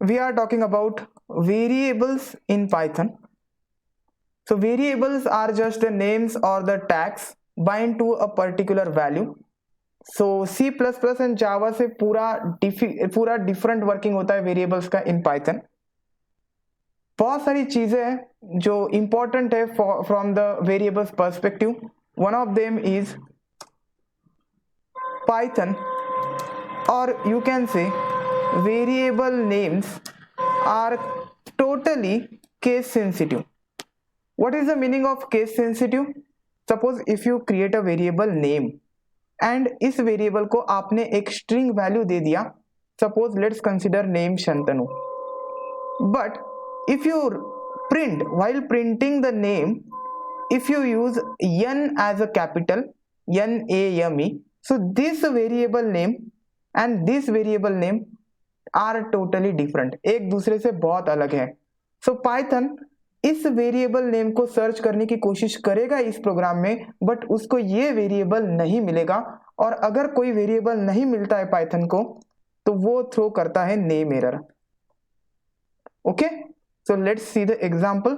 we are talking about variables in Python. So variables are just the names or the tags bind to a particular value. So C++ and Java से पूरा different working होता है variables का in Python. बहुत सारी चीजें हैं जो इंपॉर्टेंट है from the variables perspective. One of them is Python, और you can say variable names are totally case sensitive. What is the meaning of case sensitive? Suppose if you create a variable name and इस variable को आपने एक string value दे दिया. Suppose let's consider name Shantanu. But if you print while printing the name, if you use n as a capital, NAME, so this variable name and this variable name are totally different. एक दूसरे से बहुत अलग है. So Python इस variable name को search करने की कोशिश करेगा इस प्रोग्राम में, बट उसको ये वेरिएबल नहीं मिलेगा. और अगर कोई वेरिएबल नहीं मिलता है पाइथन को तो वो थ्रो करता है name error. Okay, so let's see the example.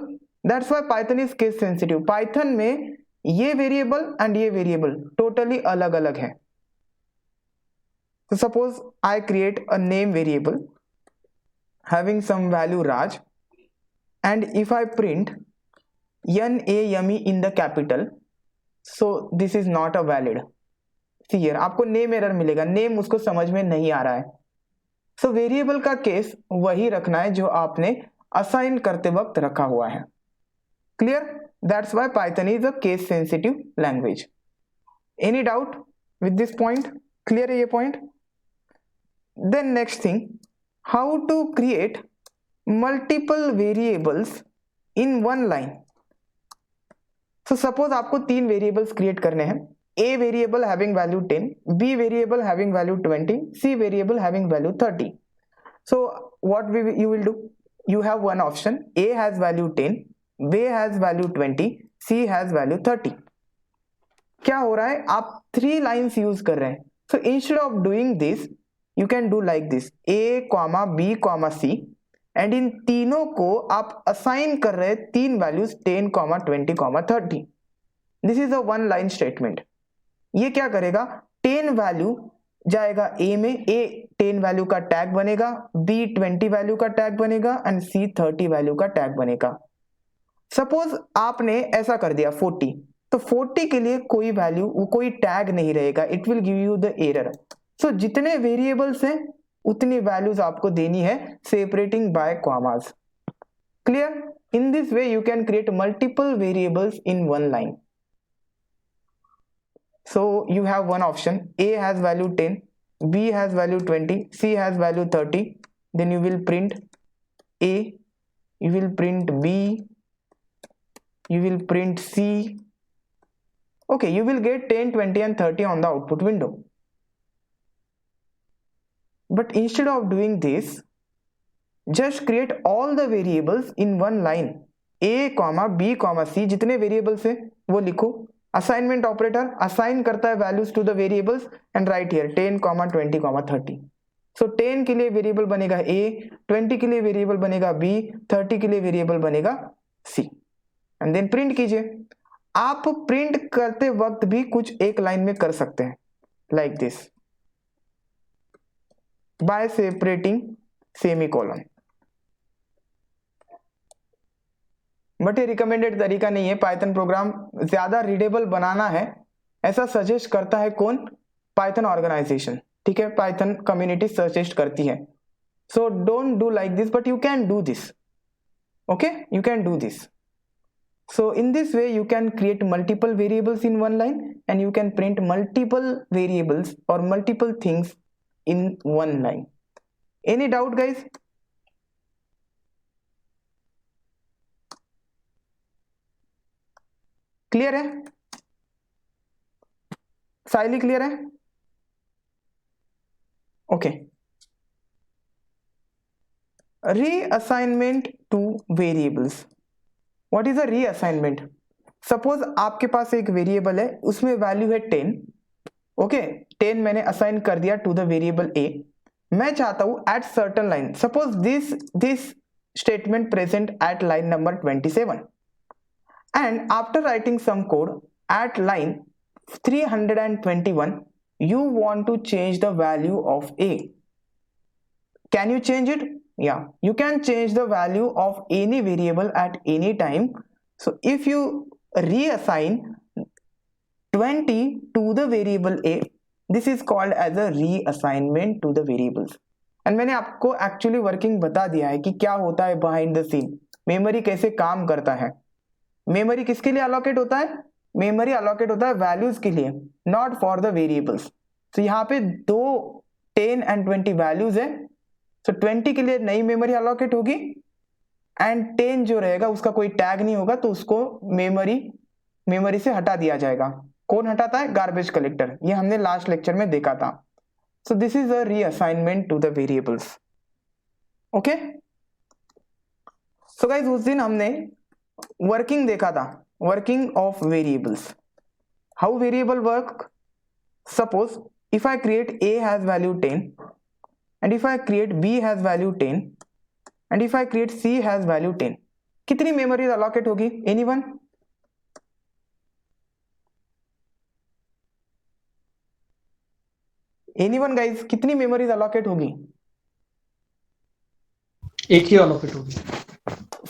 That's why Python is case sensitive. Python में ये वेरिएबल एंड ये वेरिएबल टोटली अलग अलग है. तो suppose I create a name variable having some value Raj, and if I print NAME in the capital, so this is not a valid. See here, आपको name error मिलेगा. Name उसको समझ में नहीं आ रहा है. सो वेरिएबल का केस वही रखना है जो आपने असाइन करते वक्त रखा हुआ है. Clear? That's why Python is a case sensitive language. Any doubt with this point? Clear है ये point? Then next thing, how to create multiple variables in one line. So suppose आपको 3 वेरिएबल्स क्रिएट करने हैं. A variable having value 10, B variable having value 20, C variable having value 30. So what you will do, you have one option. A has value 10, B has value 20, C has value 30. क्या हो रहा है, आप 3 lines use कर रहे हैं. सो instead of doing this you can do like this, A, B, C, and in तीनों को आप असाइन कर रहे हैं 3 values 10, 20, 30. This is a one line statement. ये क्या करेगा, 10 वैल्यू जाएगा A में, A 10 वैल्यू का टैग बनेगा, B 20 वैल्यू का टैग बनेगा एंड C 30 वैल्यू का टैग बनेगा. सपोज आपने ऐसा कर दिया 40, तो 40 के लिए कोई वैल्यू, कोई टैग नहीं रहेगा. It will give you the error. So जितने वेरिएबल्स हैं उतनी वैल्यूज आपको देनी है separating by commas. Clear? In this way you can create multiple variables in one line. So you have one option, A has value 10, B has value 20, C has value 30. Then you will print A, you will print B, you will print C. Okay, you will get 10, 20 and 30 on the output window. But instead of doing this, just create all the variables in one line. A, B, C, जितने variables है वो लिखो. Assignment operator assign करता है values to the variables and write here 10, 20, 30. So 10 के लिए variable बनेगा A, 20 के लिए वेरिएबल बनेगा B, 30 के लिए वेरिएबल बनेगा C. एंड देन प्रिंट कीजिए. आप प्रिंट करते वक्त भी कुछ एक लाइन में कर सकते हैं, like this, by separating semicolon. But ये रिकमेंडेड तरीका नहीं है. पाइथन प्रोग्राम ज्यादा रीडेबल बनाना है ऐसा सजेस्ट करता है कौन? Python organization. ठीक है, पाइथन कम्युनिटी सजेस्ट करती है. So don't do like this, but you can do this. Okay, you can do this. So in this way you can create multiple variables in one line and you can print multiple variables or multiple things in one line. Any doubt guys? Clear है? साइली clear है? Okay. Reassignment two variables. What is a reassignment? Suppose आपके पास एक variable है, उसमें value है 10. Okay, 10 मैंने assign कर दिया टू द वेरिएबल ए. मैं चाहता हूं at certain line, suppose this statement present at line number 27 and after writing some code at line 321 you want to change the value of a. Can you change it? Yeah, you can change the value of any variable at any time. So if you reassign 20 to the variable a, this is called as a reassignment to the variables. And मैंने आपको actually working बता दिया है कि क्या होता है behind the scene, memory कैसे काम करता है। मेमोरी किसके लिए अलोकेट होता है? मेमोरी अलोकेट होता है वैल्यूज के लिए, नॉट फॉर द वेरिएबल्स। तो यहाँ पे दो 10 एंड 20 वैल्यूज है, तो 20 के लिए नई मेमोरी अलोकेट होगी एंड 10 जो रहेगा उसका कोई टैग नहीं होगा, तो उसको मेमोरी से हटा दिया जाएगा। कौन हटाता है? Garbage collector. ये हमने लास्ट लेक्चर में देखा था। So this is a reassignment to the variables. Okay, so guys उस दिन हमने वर्किंग देखा था, working of variables, how variable work. Suppose if I create a has value 10 and if I create b has value 10 and if I create c has value 10, कितनी memory allocate होगी? Anyone? Anyone guys, कितनी memories allocate होगी? एक ही allocate होगी।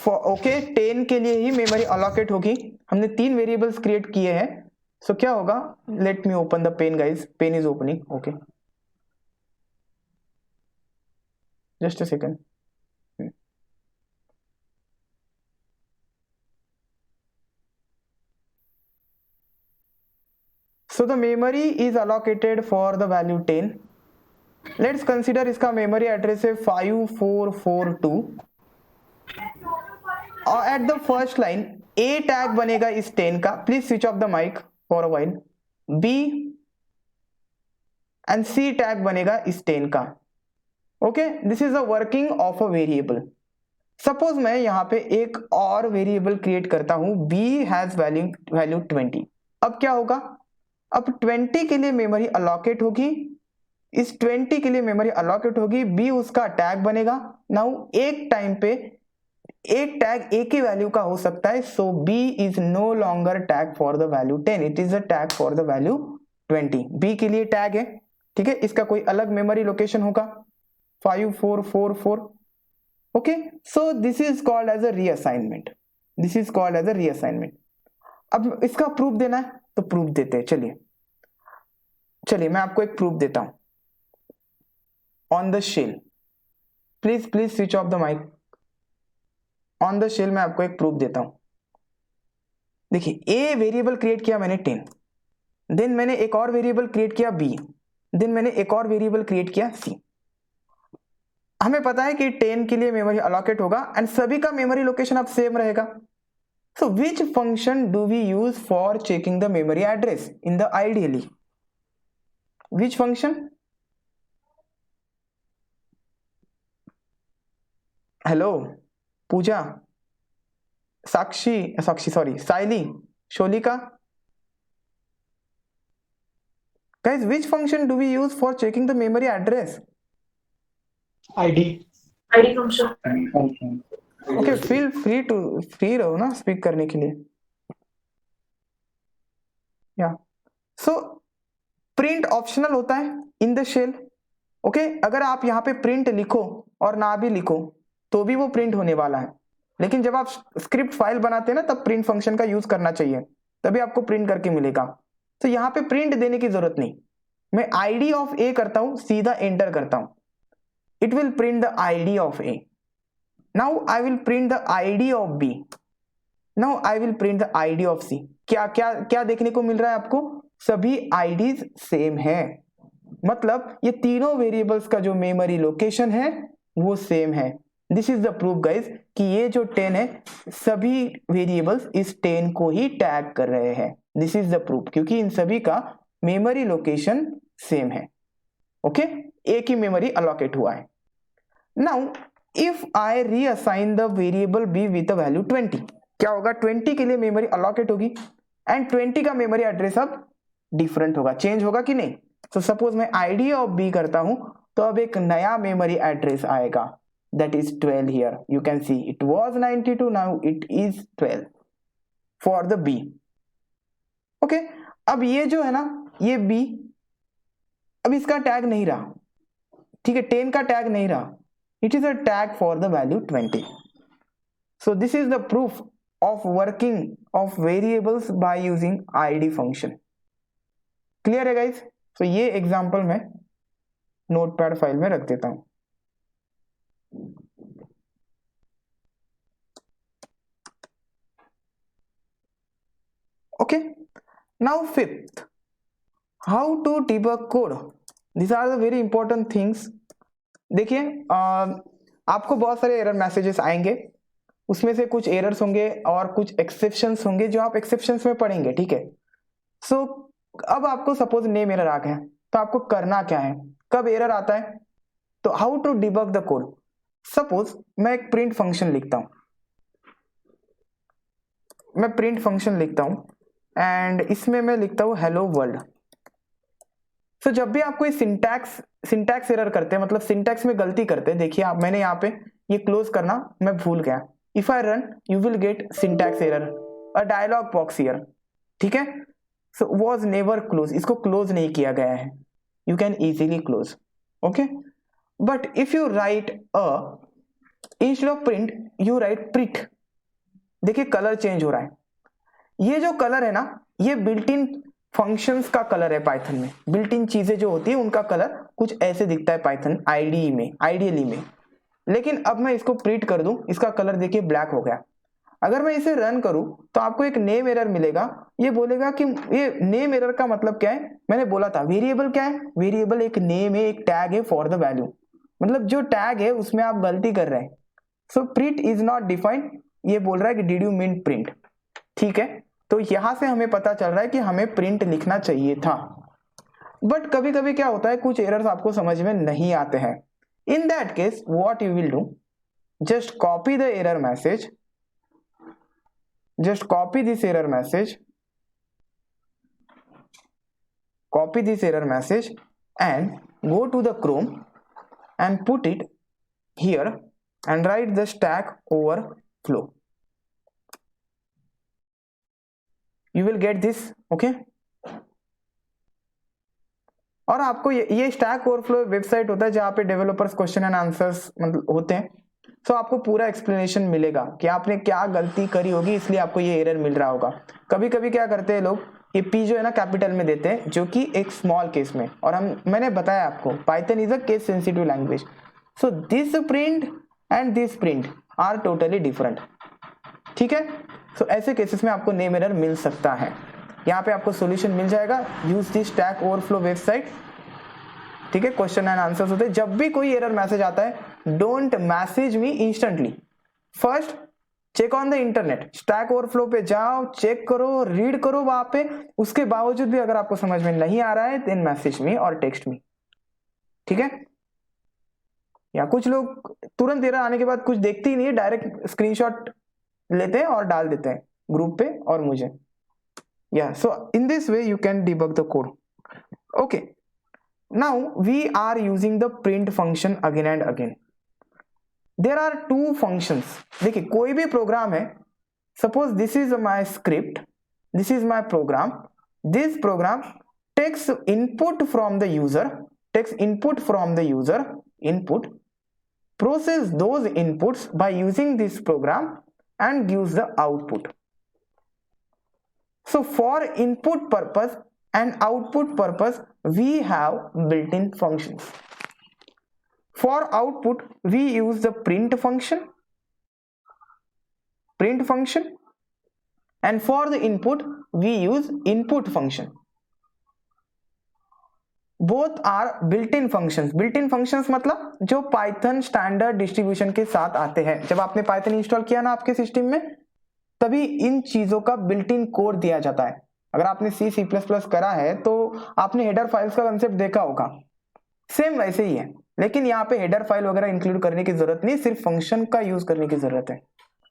Okay, 10 के लिए ही memory allocate होगी। हमने 3 वेरिएबल्स क्रिएट किए हैं। सो क्या होगा? Let me open the pen guys, pen is opening. Okay, just a second. So the memory is allocated for the value 10. Let's consider इसका memory address है 5442 और at the first line A tag बनेगा इस 10 का। Please switch off the mic for a while. B and C tag बनेगा इस 10 का। Okay, this is the working of a variable. Suppose मैं यहाँ पे एक और वेरिएबल क्रिएट करता हूँ, B has value 20। अब क्या होगा? अब 20 के लिए मेमोरी अलोकेट होगी, इस 20 के लिए मेमोरी अलोकेट होगी, बी उसका टैग बनेगा। नाउ एक टाइम पे एक टैग एक ही वैल्यू का हो सकता है, so B is no longer tag for the value 10, it is a tag for the value 20। B के लिए टैग है, ठीक है, इसका कोई अलग मेमोरी लोकेशन होगा 5444। Okay, so this is called as a reassignment, this is called as a reassignment. अब इसका प्रूफ देना है तो प्रूफ देते हैं। चलिए मैं आपको एक प्रूफ देता हूं on the shell. Please switch off the mic. On the shell मैं आपको एक प्रूफ देता हूं। देखिए, ए वेरिएबल क्रिएट किया मैंने 10, देन मैंने एक और वेरिएबल क्रिएट किया बी, देन मैंने एक और वेरिएबल क्रिएट किया सी। हमें पता है कि 10 के लिए मेमोरी अलोकेट होगा एंड सभी का मेमोरी लोकेशन अब सेम रहेगा। So which function do we use for checking the memory address in the ideally? Which function? Hello, Pooja, Sakshi, sorry, Saili, Sholika. Guys, which function do we use for checking the memory address? ID function. Okay, feel free रहो ना speak करने के लिए। या so print optional होता है in the shell. Okay, अगर आप यहाँ पे प्रिंट लिखो और ना भी लिखो तो भी वो प्रिंट होने वाला है, लेकिन जब आप स्क्रिप्ट फाइल बनाते हैं ना तब प्रिंट फंक्शन का यूज करना चाहिए, तभी आपको प्रिंट करके मिलेगा। तो यहाँ पे प्रिंट देने की जरूरत नहीं, मैं आईडी ऑफ ए करता हूं, सीधा एंटर करता हूं, it will print the ID of A. Now I will print the ID of B. Now I will print the ID of C. क्या देखने को मिल रहा है आपको? सभी IDs सेम है, मतलब ये तीनों वेरिएबल्स का जो मेमोरी लोकेशन है वो सेम है। This is the proof guys कि ये जो 10 है सभी वेरिएबल्स इस 10 को ही टैग कर रहे हैं। दिस इज द प्रूफ, क्योंकि इन सभी का मेमोरी लोकेशन सेम है। ओके, एक ही मेमोरी अलोकेट हुआ है। Now if I reassign the variable b with a value 20, क्या होगा? 20 के लिए मेमोरी अलोकेट होगी एंड 20 का मेमोरी एड्रेस अब डिफरेंट होगा, चेंज होगा कि नहीं? तो सपोज मैं id ऑफ b करता हूं तो अब एक नया मेमोरी एड्रेस आएगा, that is 12 here. You can see it was 92, now it is 12 for the B. Okay, अब ये जो है ना, ये बी, अब इसका टैग नहीं रहा, ठीक है, 10 का टैग नहीं रहा, it is a tag for the value 20. So this is the proof of working of variables by using id function. Clear है गाइस? तो ये एग्जांपल मैं नोटपैड फाइल में रख देता हूं. Okay, now fifth, how to debug code. This are the very important things. देखिए, आपको बहुत सारे एरर मैसेजेस आएंगे, उसमें से कुछ एरर्स होंगे और कुछ एक्सेप्शंस होंगे जो आप एक्सेप्शंस में पढ़ेंगे, ठीक है. सो अब आपको सपोज नेम एरर आ गया, तो आपको करना क्या है, कब एरर आता है, तो how to debug the code. Suppose मैं एक प्रिंट फंक्शन लिखता हूं, मैं प्रिंट फंक्शन लिखता हूं एंड इसमें मैं लिखता हूं हेलो वर्ल्ड. सो जब भी आप कोई सिंटैक्स एरर करते हैं, मतलब सिंटैक्स में गलती करते हैं, देखिए आप, मैंने यहाँ पे ये क्लोज करना मैं भूल गया. If I run you will get syntax error, a dialog box here, ठीक है. सो वाज नेवर क्लोज, इसको क्लोज नहीं किया गया है, you can easily close. Okay, but if you write instead of print you write print, देखिए colour change हो रहा है. ये जो कलर है ना, ये बिल्ट इन फंक्शंस का कलर है पाइथन में. बिल्ट इन चीजें जो होती है उनका कलर कुछ ऐसे दिखता है पाइथन आईडी में, आइडियली में. लेकिन अब मैं इसको प्रिंट कर दूं, इसका कलर देखिए ब्लैक हो गया. अगर मैं इसे रन करूं तो आपको एक नेम एरर मिलेगा. ये बोलेगा कि ये नेम एरर का मतलब क्या है, मैंने बोला था वेरिएबल क्या है, वेरिएबल एक नेम है, एक टैग है फॉर द वैल्यू, मतलब जो टैग है उसमें आप गलती कर रहे हैं. So print is not defined, ये बोल रहा है कि डिड यू मीन प्रिंट, ठीक है. तो यहां से हमें पता चल रहा है कि हमें प्रिंट लिखना चाहिए था. बट कभी कभी क्या होता है, कुछ एरर्स आपको समझ में नहीं आते हैं. In that case what you will do, just copy the error message, just copy this error message and go to the Chrome and put it here and write the stack overflow. You will get this. okay, और आपको ये stack overflow website होता है जहां पे developers question and answers मतलब होते हैं. तो आपको पूरा एक्सप्लेनेशन मिलेगा कि आपने क्या गलती करी होगी, इसलिए आपको ये एरर मिल रहा होगा. कभी कभी क्या करते हैं लोग, ये पी जो है ना कैपिटल में देते हैं, जो कि एक स्मॉल केस में, और मैंने बताया आपको Python is a case sensitive language. So this print and this print are totally different, ठीक है. सो ऐसे केसेस में आपको नेम एरर मिल सकता है. यहाँ पे आपको सोल्यूशन मिल जाएगा, use the stack overflow website, ठीक है. क्वेश्चन एंड आंसर्स होते हैं. जब भी कोई एरर मैसेज आता है, don't message me instantly, first check on the internet, Stack Overflow पे जाओ, चेक करो, रीड करो वहां पे. उसके बावजूद भी अगर आपको समझ में नहीं आ रहा है देन मैसेज मी और टेक्स्ट मी, ठीक है. या कुछ लोग तुरंत एरर आने के बाद कुछ देखते ही नहीं है, डायरेक्ट स्क्रीनशॉट लेते हैं और डाल देते हैं ग्रुप पे और मुझे. Yeah so in this way you can debug the code. Okay, now we are using the print function again and again. There are two functions. देखिए कोई भी प्रोग्राम है, suppose this is my script, this is my program. This program takes input from the user, input, process those inputs by using this program and gives the output. So for input purpose and output purpose we have built-in functions. For output we use the print function, and for the input we use input function. Both are built-in functions. built-in functions मतलब जो Python standard distribution के साथ आते हैं. जब आपने Python install किया ना आपके सिस्टम में, तभी इन चीजों का बिल्ट-इन कोड दिया जाता है. अगर आपने C++ करा है तो आपने हेडर फाइल्स का कंसेप्ट देखा होगा, सेम वैसे ही है. लेकिन यहाँ पे हेडर फाइल वगैरह इंक्लूड करने की जरूरत नहीं, सिर्फ फंक्शन का यूज करने की जरूरत है.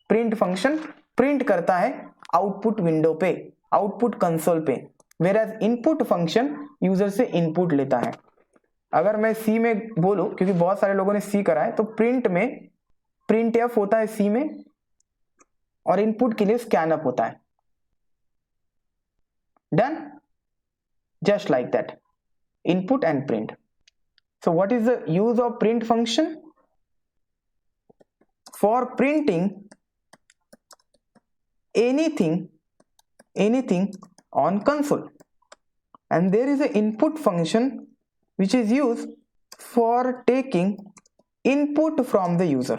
प्रिंट फंक्शन प्रिंट करता है आउटपुट विंडो पे, आउटपुट कंसोल पे, whereas input function user से इनपुट लेता है. अगर मैं सी में बोलूं, क्योंकि बहुत सारे लोगों ने सी करा है, तो प्रिंट में प्रिंट एफ होता है सी में, और इनपुट के लिए स्कैन अप होता है। Done, just like that, input and print. So what is the use of print function? For printing anything on console, and there is an input function which is used for taking input from the user.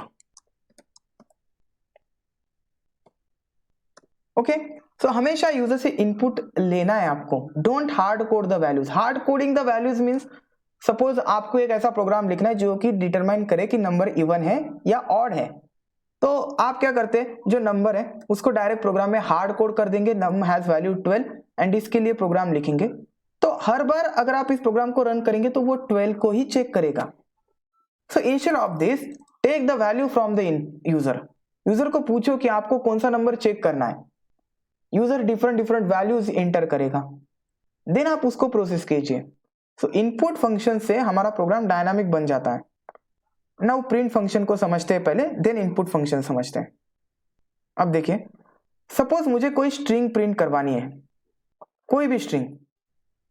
Okay, so हमेशा user से input लेना है आपको। Don't hard code the values. Hard coding the values means, suppose आपको एक ऐसा programme लिखना है जो कि डिटरमाइन करे कि नंबर इवन है या ऑड है, तो आप क्या करते हैं, जो नंबर है उसको डायरेक्ट प्रोग्राम में हार्ड कोड कर देंगे, नम हैज वैल्यू 12 एंड इसके लिए प्रोग्राम लिखेंगे। तो हर बार अगर आप इस प्रोग्राम को रन करेंगे तो वो 12 को ही चेक करेगा। So instead of this, take the value from the user. User को पूछो कि आपको कौन सा नंबर चेक करना है। यूजर डिफरेंट वैल्यूज एंटर करेगा, देन आप उसको प्रोसेस कीजिए। सो इनपुट फंक्शन से हमारा प्रोग्राम डायनामिक बन जाता है। नाउ प्रिंट फंक्शन को समझते हैं पहले, देन इनपुट फंक्शन समझते हैं। अब देखिए, सपोज मुझे कोई स्ट्रिंग प्रिंट करवानी है, कोई भी स्ट्रिंग।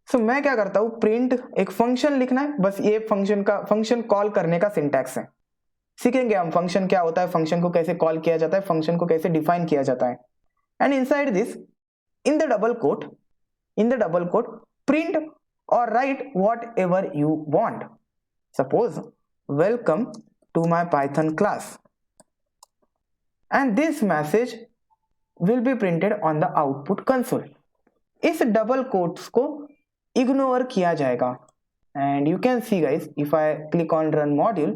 सो मैं क्या करता हूं, प्रिंट एक फंक्शन लिखना है, बस ये फंक्शन कॉल करने का सिंटैक्स है। सीखेंगे हम फंक्शन क्या होता है, फंक्शन को कैसे कॉल किया जाता है, फंक्शन को कैसे डिफाइन किया जाता है। And inside this, in the double quote print or write whatever you want. Suppose welcome to my Python class, and this message will be printed on the output console. इस double quotes को ignore किया जाएगा, and you can see guys, if I click on run module,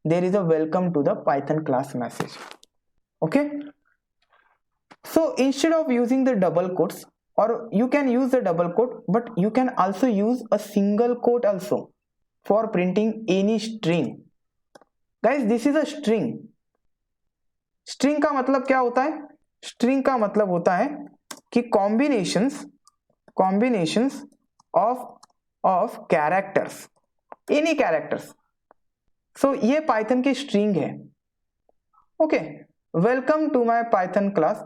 there is a welcome to the Python class message. Okay, so instead of using the double quotes, or you can use the double quote, but you can also use a single quote also for printing any string. Guys, this is a string. String का मतलब क्या होता है? String का मतलब होता है कि combinations of characters, any characters. So ये Python की string है। Okay, welcome to my Python class,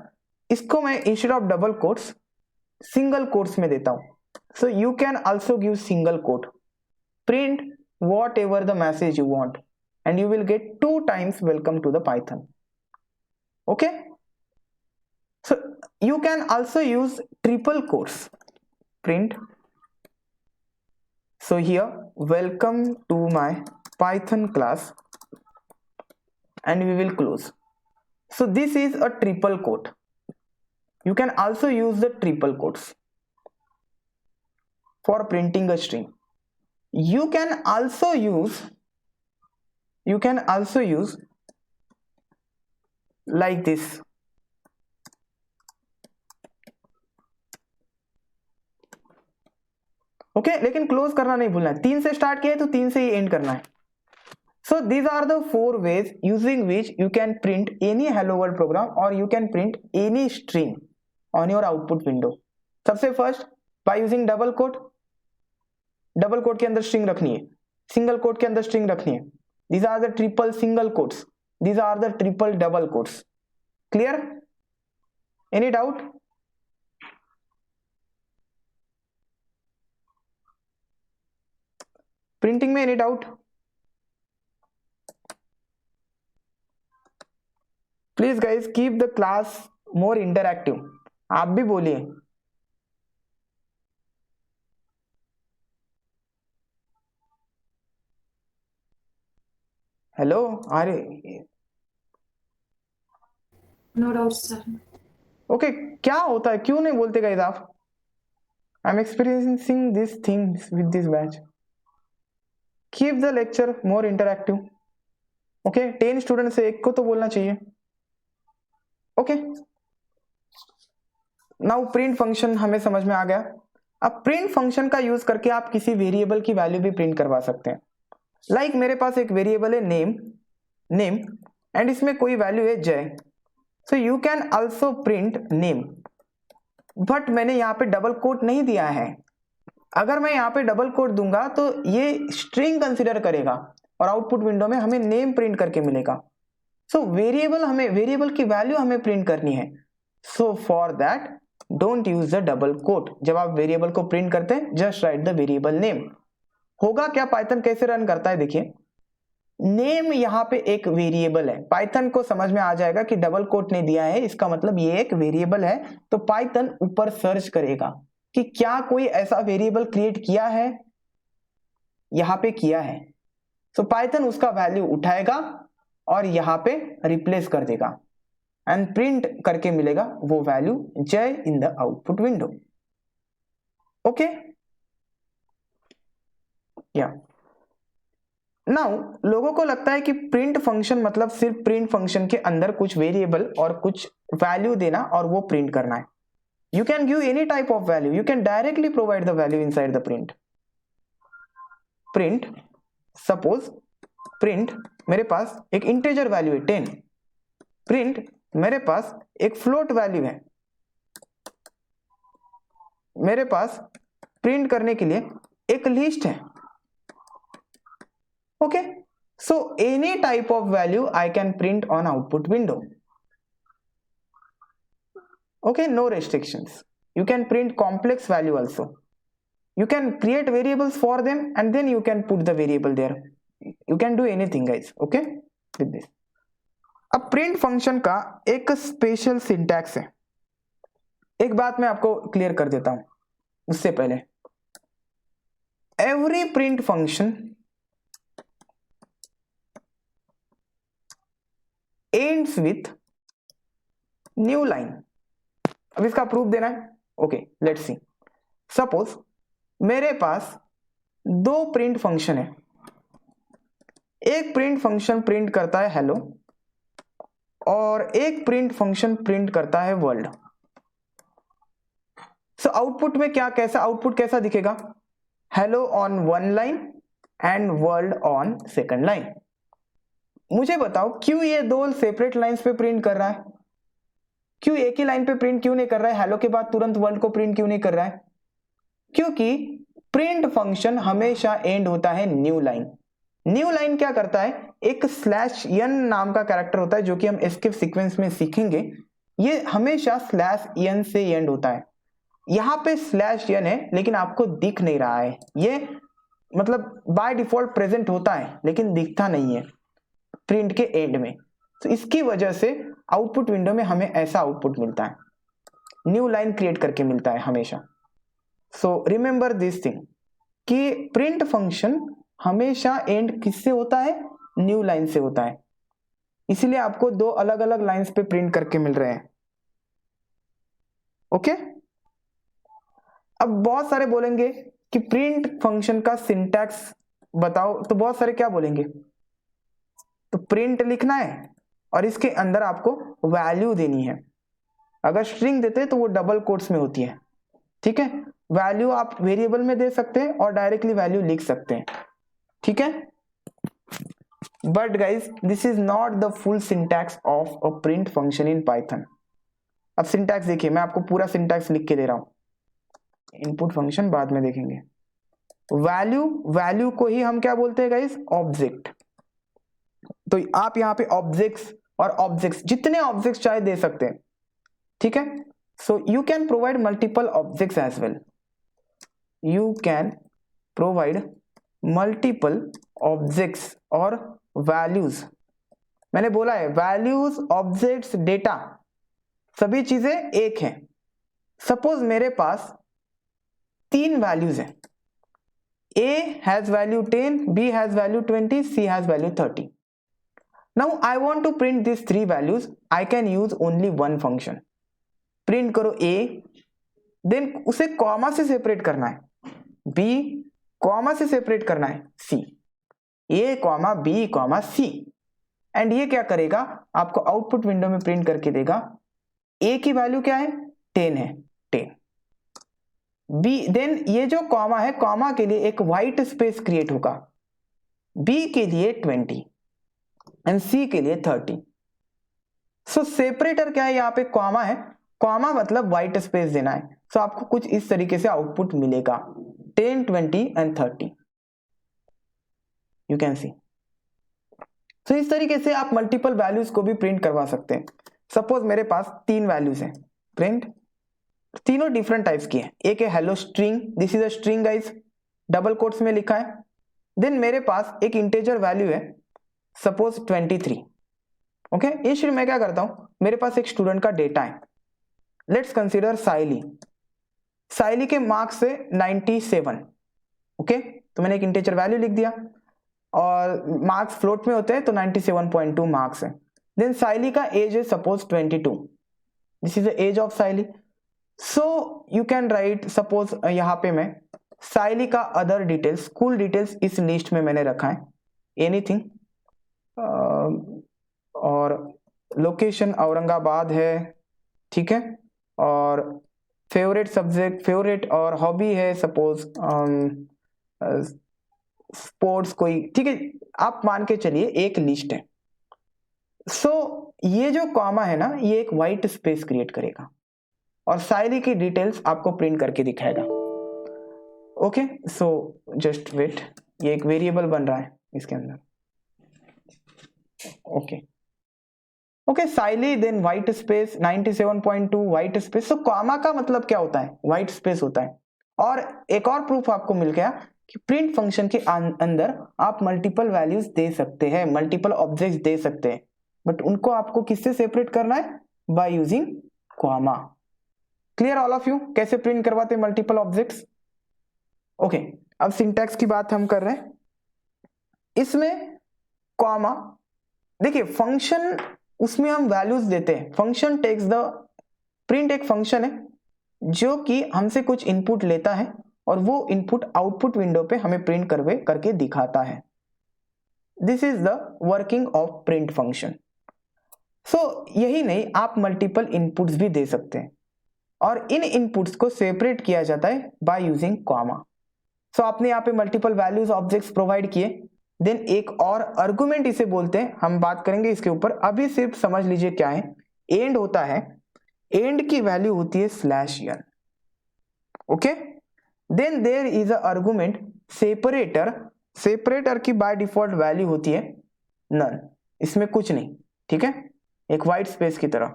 इसको मैं instead of double quotes single quotes में देता हूं। So you can also give single quote, print whatever the message you want, and you will get 2 times welcome to the Python. Okay, so you can also use triple quotes, print, so here welcome to my Python class, and we will close. So this is a triple quote. You can also use the triple quotes for printing a string. You can also use like this. Okay, लेकिन close करना नहीं भूलना है। 3 से start किया है तो 3 से ही एंड करना है। So these are the 4 ways using which you can print any hello world program, or you can print any string on your output window. सबसे first, by using double quote के अंदर string रखनी है, single quote के अंदर string रखनी है। These are the triple single quotes, these are the triple double quotes. Clear? Any doubt? Printing में any doubt? Please guys keep the class more interactive. आप भी बोलिए। हेलो, अरे नो डाउट सर। ओके, क्या होता है, क्यों नहीं बोलते गाइज आप? I am experiencing this things with this batch. Keep the lecture more interactive. Okay, 10 student से एक को तो बोलना चाहिए। ओके, नाउ प्रिंट फंक्शन हमें समझ में आ गया। अब प्रिंट फंक्शन का यूज करके आप किसी वेरिएबल की वैल्यू भी प्रिंट करवा सकते हैं। लाइक मेरे पास एक वेरिएबल है नेम एंड इसमें कोई वैल्यू है जय। सो you can also print name, but मैंने यहाँ पे डबल कोट नहीं दिया है। अगर मैं यहाँ पे डबल कोट दूंगा तो ये स्ट्रिंग कंसिडर करेगा और आउटपुट विंडो में हमें नेम प्रिंट करके मिलेगा। सो वेरिएबल की वैल्यू हमें प्रिंट करनी है। So for that don't use the double quote. जब आप वेरिएबल को प्रिंट करते हैं just write the variable name. होगा क्या, पाइथन कैसे रन करता है, देखिए नेम यहाँ पे एक वेरिएबल है, पाइथन को समझ में आ जाएगा कि डबल कोट नहीं दिया है इसका मतलब ये एक वेरिएबल है। तो पाइथन ऊपर सर्च करेगा कि क्या कोई ऐसा वेरिएबल क्रिएट किया है, यहाँ पे किया है। सो पाइथन उसका वैल्यू उठाएगा और यहाँ पे रिप्लेस कर देगा एंड प्रिंट करके मिलेगा वो वैल्यू जय इन द आउटपुट विंडो। ओके या नाउ लोगों को लगता है कि प्रिंट फंक्शन मतलब सिर्फ प्रिंट फंक्शन के अंदर कुछ वेरिएबल और कुछ वैल्यू देना और वो प्रिंट करना है। You can give any type of value. You can directly provide the value inside the print. Print, suppose print मेरे पास एक integer value है 10. Print मेरे पास एक float value है। मेरे पास print करने के लिए एक list है। Okay? So any type of value I can print on output window. Okay, no restrictions. You can print complex value also. You can create variables for them and then you can put the variable there. You can do anything guys, okay, with this. अब print function का एक special syntax है। एक बात मैं आपको clear कर देता हूं उससे पहले, every print function ends with new line. अब इसका प्रूफ देना है। Okay let's see. सपोज मेरे पास दो प्रिंट फंक्शन है। एक प्रिंट फंक्शन प्रिंट करता है हेलो और एक प्रिंट फंक्शन प्रिंट करता है वर्ल्ड। सो आउटपुट में क्या आउटपुट कैसा दिखेगा, hello on one line and world on second line. मुझे बताओ क्यों ये दो सेपरेट लाइंस पे प्रिंट कर रहा है, क्यों एक ही लाइन पे प्रिंट क्यों नहीं कर रहा है, हेलो के बाद तुरंत वर्ल्ड को प्रिंट क्यों नहीं कर रहा है? क्योंकि प्रिंट फंक्शन हमेशा एंड होता है न्यू लाइन। न्यू लाइन क्या करता है, एक स्लैश एन नाम का कैरेक्टर होता है जो कि हम एस्केप सीक्वेंस में सीखेंगे। ये हमेशा स्लैश एन से एंड होता है। यहाँ पे स्लैश एन है लेकिन आपको दिख नहीं रहा है, ये मतलब बाय डिफॉल्ट प्रेजेंट होता है लेकिन दिखता नहीं है प्रिंट के एंड में। तो इसकी वजह से आउटपुट विंडो में हमें ऐसा आउटपुट मिलता है, न्यू लाइन क्रिएट करके मिलता है हमेशा। सो रिमेंबर दिस थिंग कि प्रिंट फंक्शन हमेशा एंड किससे होता है, न्यू लाइन से होता है। इसलिए आपको दो अलग अलग लाइंस पे प्रिंट करके मिल रहे हैं। ओके अब बहुत सारे बोलेंगे कि प्रिंट फंक्शन का सिंटैक्स बताओ, तो बहुत सारे क्या बोलेंगे, तो प्रिंट लिखना है और इसके अंदर आपको वैल्यू देनी है। अगर स्ट्रिंग देते हैं तो वो डबल कोट्स में होती है, ठीक है। वैल्यू आप वेरिएबल में दे सकते हैं और डायरेक्टली वैल्यू लिख सकते हैं, ठीक है। But guys this is not the full syntax of a print function in Python. अब सिंटैक्स देखिए, मैं आपको पूरा सिंटैक्स लिख के दे रहा हूं, इनपुट फंक्शन बाद में देखेंगे। वैल्यू को ही हम क्या बोलते हैं गाइज, ऑब्जेक्ट। तो आप यहाँ पे ऑब्जेक्ट्स और ऑब्जेक्ट्स जितने ऑब्जेक्ट्स चाहे दे सकते हैं, ठीक है। So you can provide multiple objects as well, you can provide multiple objects और वैल्यूज। मैंने बोला है वैल्यूज, ऑब्जेक्ट्स, डेटा सभी चीजें एक हैं। सपोज मेरे पास 3 वैल्यूज हैं, A has value 10, B has value 20, C has value 30. Now I want to print these 3 values. I can use only one function. Print करो A, then उसे कॉमा से separate करना है, B कॉमा से separate करना है C, A comma B comma C, and ये क्या करेगा, आपको आउटपुट विंडो में प्रिंट करके देगा। A की वैल्यू क्या है, 10 है, 10। B देन ये जो कॉमा है, कॉमा के लिए एक व्हाइट स्पेस क्रिएट होगा, B के लिए 20 एंड C के लिए 30। सो सेपरेटर क्या है, यहाँ पे कॉमा है, कॉमा मतलब व्हाइट स्पेस देना है। सो आपको कुछ इस तरीके से आउटपुट मिलेगा। 10, 20 and 30. You can see. तो इस तरीके से आप मल्टीपल वैल्यूज को भी प्रिंट करवा सकते हैं. सपोज मेरे पास 3 वैल्यूज हैं, प्रिंट तीनों डिफरेंट टाइप्स की हैं. एक है hello string, this is a string guys, double quotes में लिखा है. देन मेरे पास एक इंटीजर वैल्यू है, सपोज 23. ओके, इस मैं क्या करता हूं, मेरे पास एक स्टूडेंट का डेटा है. लेट्स कंसीडर साइली. साइली के मार्क्स से 97. ओके, तो मैंने एक इंटीजर वैल्यू लिख दिया और मार्क्स फ्लोट में होते हैं तो 97.2 मार्क्स है. देन साइली का एज है suppose 22. This is the age of Saili. So you can write, suppose यहाँ पे मैं साइली का अदर डिटेल्स, स्कूल डिटेल्स इस लिस्ट में मैंने रखा है, एनीथिंग, और लोकेशन औरंगाबाद है, ठीक है, और फेवरेट सब्जेक्ट, फेवरेट और हॉबी है सपोज स्पोर्ट्स कोई, ठीक है, आप मान के चलिए एक लिस्ट है. सो ये जो कॉमा है ना, ये एक वाइट स्पेस क्रिएट करेगा और साइली की डिटेल्स आपको प्रिंट करके दिखाएगा. ओके, सो जस्ट वेट, ये एक वेरिएबल बन रहा है इसके अंदर. Okay okay, Sayali, then white space 97.2 white space. So comma का मतलब क्या होता है, वाइट स्पेस होता है. और एक और प्रूफ आपको मिल गया कि प्रिंट फंक्शन के अंदर आप मल्टीपल वैल्यूज दे सकते हैं, मल्टीपल ऑब्जेक्ट्स दे सकते हैं, बट उनको आपको किससे सेपरेट करना है, by using comma. Clear all of you, कैसे प्रिंट करवाते हैं मल्टीपल ऑब्जेक्ट्स. ओके, अब सिंटैक्स की बात हम कर रहे हैं. इसमें कॉमा, देखिए फंक्शन, उसमें हम वैल्यूज देते हैं. फंक्शन टेक्स द, प्रिंट एक फंक्शन है जो कि हमसे कुछ इनपुट लेता है और वो इनपुट आउटपुट विंडो पे हमें प्रिंट करके दिखाता है. This is the working of print function. So यही नहीं, आप मल्टीपल इनपुट्स भी दे सकते हैं और इन इनपुट्स को सेपरेट किया जाता है बाय यूजिंग कॉमा. सो आपने यहाँ पे मल्टीपल वैल्यूज ऑब्जेक्ट्स प्रोवाइड किए. देन एक और आर्गुमेंट इसे बोलते हैं, हम बात करेंगे इसके ऊपर, अभी सिर्फ समझ लीजिए क्या है. एंड होता है, एंड की वैल्यू होती है /n. Okay, then there is a argument separator. Separator की बाय डिफॉल्ट वैल्यू होती है नन, इसमें कुछ नहीं, ठीक है, एक वाइट स्पेस की तरह.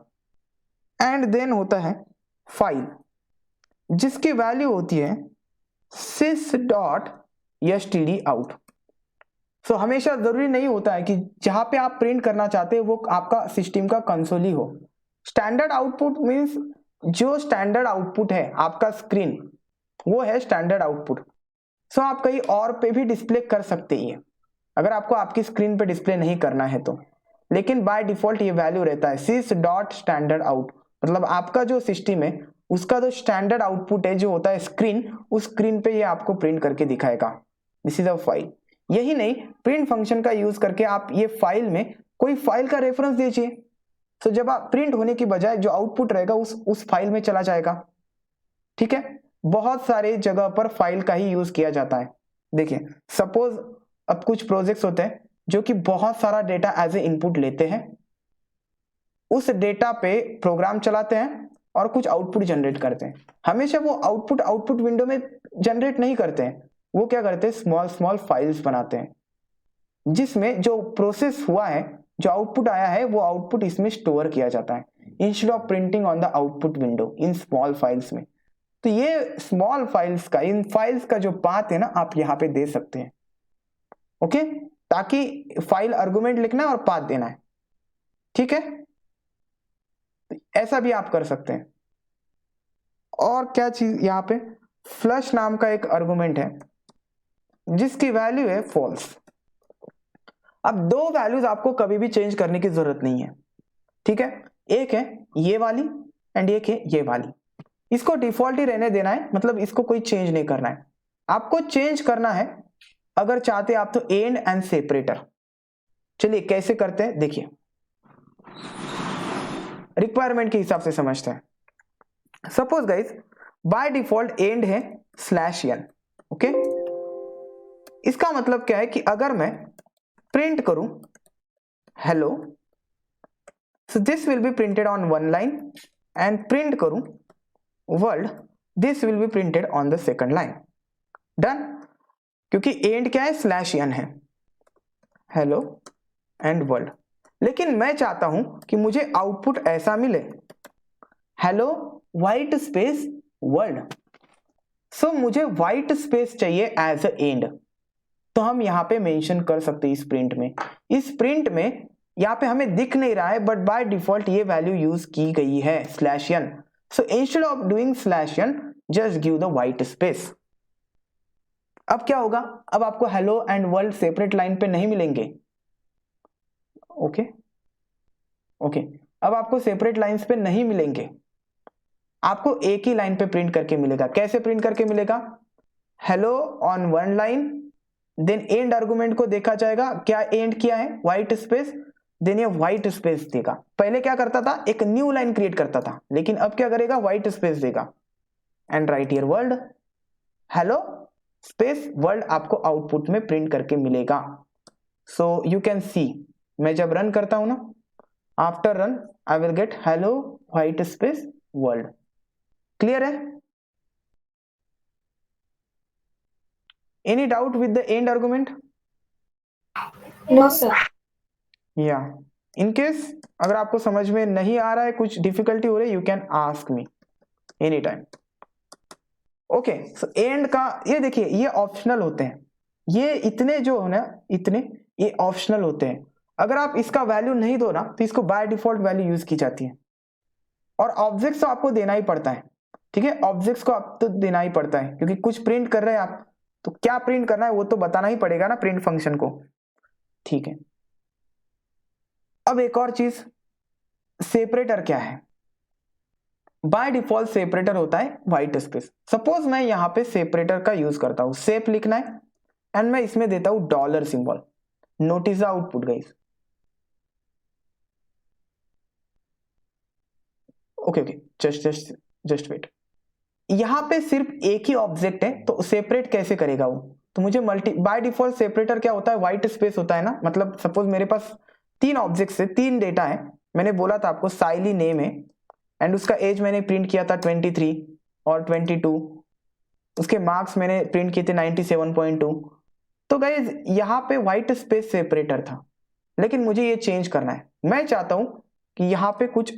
एंड देन होता है फाइल, जिसकी वैल्यू होती है sys.stdout. सो हमेशा जरूरी नहीं होता है कि जहां पे आप प्रिंट करना चाहते हो वो आपका सिस्टम का कंसोल ही हो. स्टैंडर्ड आउटपुट मींस जो स्टैंडर्ड आउटपुट है आपका स्क्रीन, वो है स्टैंडर्ड आउटपुट. सो आप कहीं और पे भी डिस्प्ले कर सकते हैं अगर आपको आपकी स्क्रीन पे डिस्प्ले नहीं करना है तो, लेकिन बाय डिफॉल्ट ये वैल्यू रहता है sys.standardout. मतलब आपका जो सिस्टम है उसका जो स्टैंडर्ड आउटपुट है जो होता है स्क्रीन, उस स्क्रीन पे ये आपको प्रिंट करके दिखाएगा. This is a file. यही नहीं, प्रिंट फंक्शन का यूज करके आप ये फाइल में कोई फाइल का रेफरेंस दीजिए. तो जब आप प्रिंट होने की बजाय जो आउटपुट रहेगा उस फाइल में चला जाएगा. ठीक है, बहुत सारे जगह पर फाइल का ही यूज किया जाता है. देखिए सपोज अब कुछ प्रोजेक्ट्स होते हैं जो कि बहुत सारा डेटा एज ए इनपुट लेते हैं, उस डेटा पे प्रोग्राम चलाते हैं और कुछ आउटपुट जनरेट करते हैं. हमेशा वो आउटपुट विंडो में जनरेट नहीं करते हैं, वो क्या करते हैं, स्मॉल फाइल्स बनाते हैं जिसमें जो प्रोसेस हुआ है, जो आउटपुट आया है, वो आउटपुट इसमें स्टोर किया जाता है instead of printing on the output window in small files में. तो ये स्मॉल फाइल्स का, इन फाइल्स का जो पाथ है ना, आप यहाँ पे दे सकते हैं. ओके, ताकि फाइल आर्गुमेंट लिखना है और पाथ देना है. ठीक है, ऐसा भी आप कर सकते हैं. और क्या चीज यहाँ पे, फ्लश नाम का एक आर्गुमेंट है जिसकी वैल्यू है फॉल्स. अब दो वैल्यूज आपको कभी भी चेंज करने की जरूरत नहीं है. ठीक है, एक है ये वाली एंड एक है ये वाली. इसको डिफॉल्ट ही रहने देना है, मतलब इसको कोई चेंज नहीं करना है. आपको चेंज करना है अगर चाहते आप तो एंड एंड सेपरेटर. चलिए कैसे करते हैं देखिए, रिक्वायरमेंट के हिसाब से समझते हैं. Suppose guys by default end है /n. ओके, इसका मतलब क्या है कि अगर मैं प्रिंट करूं hello, so this will be printed on one line, and print करूं world, this will be printed on the second line. Done, क्योंकि एंड क्या है, स्लैश n है, हेलो एंड वर्ल्ड। लेकिन मैं चाहता हूं कि मुझे आउटपुट ऐसा मिले, hello white space world. So मुझे व्हाइट स्पेस चाहिए एज अ एंड, तो हम यहां पे मेंशन कर सकते हैं इस प्रिंट में। इस प्रिंट में यहाँ पे हमें दिख नहीं रहा है, बट बाय डिफॉल्ट ये वैल्यू यूज की गई है, slash n। So instead of doing slash n, just give the white space. अब क्या होगा, अब आपको hello and world separate line पे नहीं मिलेंगे। ओके ओके, अब आपको सेपरेट लाइंस पे नहीं मिलेंगे, आपको एक ही लाइन पे प्रिंट करके मिलेगा। कैसे प्रिंट करके मिलेगा, hello on one line, then end argument को देखा जाएगा, क्या एंड किया है, व्हाइट स्पेस, देन ये व्हाइट स्पेस देगा। पहले क्या करता था, एक न्यू लाइन क्रिएट करता था, लेकिन अब क्या करेगा, व्हाइट स्पेस देगा and write here world, hello space world आपको आउटपुट में प्रिंट करके मिलेगा। सो यू कैन सी, मैं जब रन करता हूं ना, after run I will get hello white space world. Clear है? Any doubt with the end argument? No, sir. या इन केस अगर आपको समझ में नहीं आ रहा है, कुछ डिफिकल्टी हो रही है, you can ask me any time. Okay, so and का ये देखिए, ये ऑप्शनल होते हैं, ये इतने जो है ना, इतने ये ऑप्शनल होते हैं। अगर आप इसका वैल्यू नहीं दो ना, तो इसको बाय डिफॉल्ट वैल्यू यूज की जाती है। और ऑब्जेक्ट्स तो आपको देना ही पड़ता है, ठीक है, ऑब्जेक्ट्स को आप तो देना ही पड़ता है, क्योंकि कुछ प्रिंट कर रहे हैं आप, तो क्या प्रिंट करना है वो तो बताना ही पड़ेगा ना प्रिंट फंक्शन को, ठीक है। अब एक और चीज, सेपरेटर क्या है? बाय डिफॉल्ट सेपरेटर होता है व्हाइट स्पेस। सपोज मैं यहां पे सेपरेटर का यूज करता हूं, सेप लिखना है एंड मैं इसमें देता हूं dollar symbol. Notice the output guys. Okay okay, just wait. यहां पे सिर्फ एक ही ऑब्जेक्ट है, तो सेपरेट कैसे करेगा वो? तो मुझे बाय डिफॉल्ट सेपरेटर क्या होता है, व्हाइट स्पेस होता है ना। मतलब सपोज मेरे पास 3 ऑब्जेक्ट्स है, 3 डेटा है, मैंने बोला था आपको साइली नेम है एंड उसका एज मैंने प्रिंट किया था 23 और 22, उसके मार्क्स मैंने प्रिंट किए थे 97.2। तो गाइज यहाँ पे व्हाइट स्पेस सेपरेटर था, लेकिन मुझे ये चेंज करना है। मैं चाहता हूं कि यहाँ पे कुछ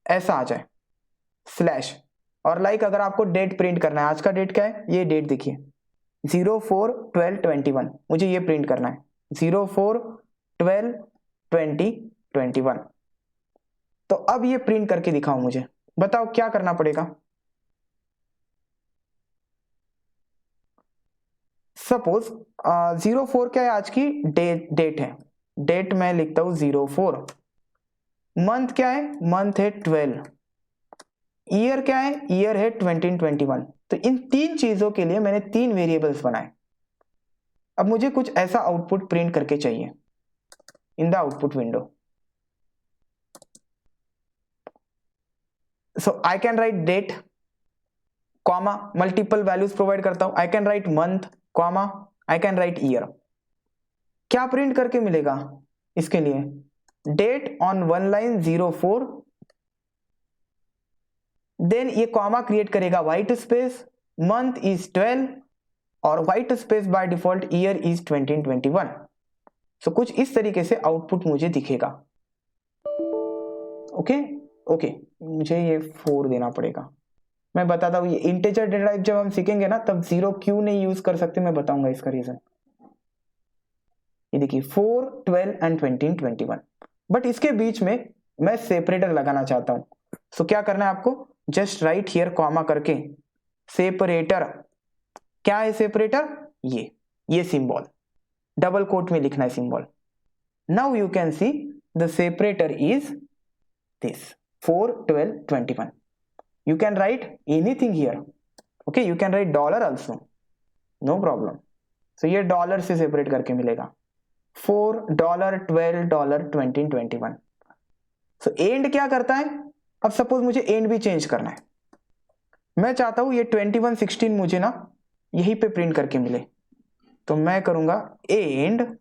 ऐसा आ जाए, स्लैश, और लाइक अगर आपको डेट प्रिंट करना है, आज का डेट क्या है, ये डेट देखिए 04/12/21, मुझे ये प्रिंट करना है 04/12/2021। तो अब ये प्रिंट करके दिखाओ मुझे, बताओ क्या करना पड़ेगा। सपोज 04 क्या है, आज की डेट है, डेट मैं लिखता हूं 04। मंथ क्या है, मंथ है 12। ईयर क्या है, ईयर है 2021। तो इन 3 चीजों के लिए मैंने 3 वेरिएबल्स बनाए। अब मुझे कुछ ऐसा आउटपुट प्रिंट करके चाहिए in the output window. So I can write date comma, multiple values provide करता हूं, I can write month comma, I can write year. क्या प्रिंट करके मिलेगा इसके लिए, डेट ऑन वन लाइन 04, देन ये कॉमा क्रिएट करेगा व्हाइट स्पेस, मंथ इज 12 और white space by default year is 2021। सो कुछ इस तरीके से आउटपुट मुझे दिखेगा। ओके ओके, मुझे ये 4 देना पड़ेगा। मैं बताता हूँ, ये इंटीजर डेटा टाइप जब हम सीखेंगे ना, तब 0 क्यों नहीं यूज कर सकते, मैं बताऊंगा इसका रीजन। ये देखिए 4, 12 एंड 2021, बट इसके बीच में मैं सेपरेटर लगाना चाहता हूं। सो क्या करना है आपको, जस्ट राइट हियर कॉमा करके सेपरेटर। क्या है सेपरेटर, ये सिंबल डबल कोट में लिखना है symbol. Now you can see the separator is this 4, 12, 21। You can write anything here, okay, you can write dollar also, no problem। so ये dollar से separate करके मिलेगा $4, $12, $20, 21। so एंड क्या करता है, अब सपोज मुझे एंड भी चेंज करना है, मैं चाहता हूं ये 2116 मुझे ना यहीं पे प्रिंट करके मिले, तो मैं करूंगा एंड,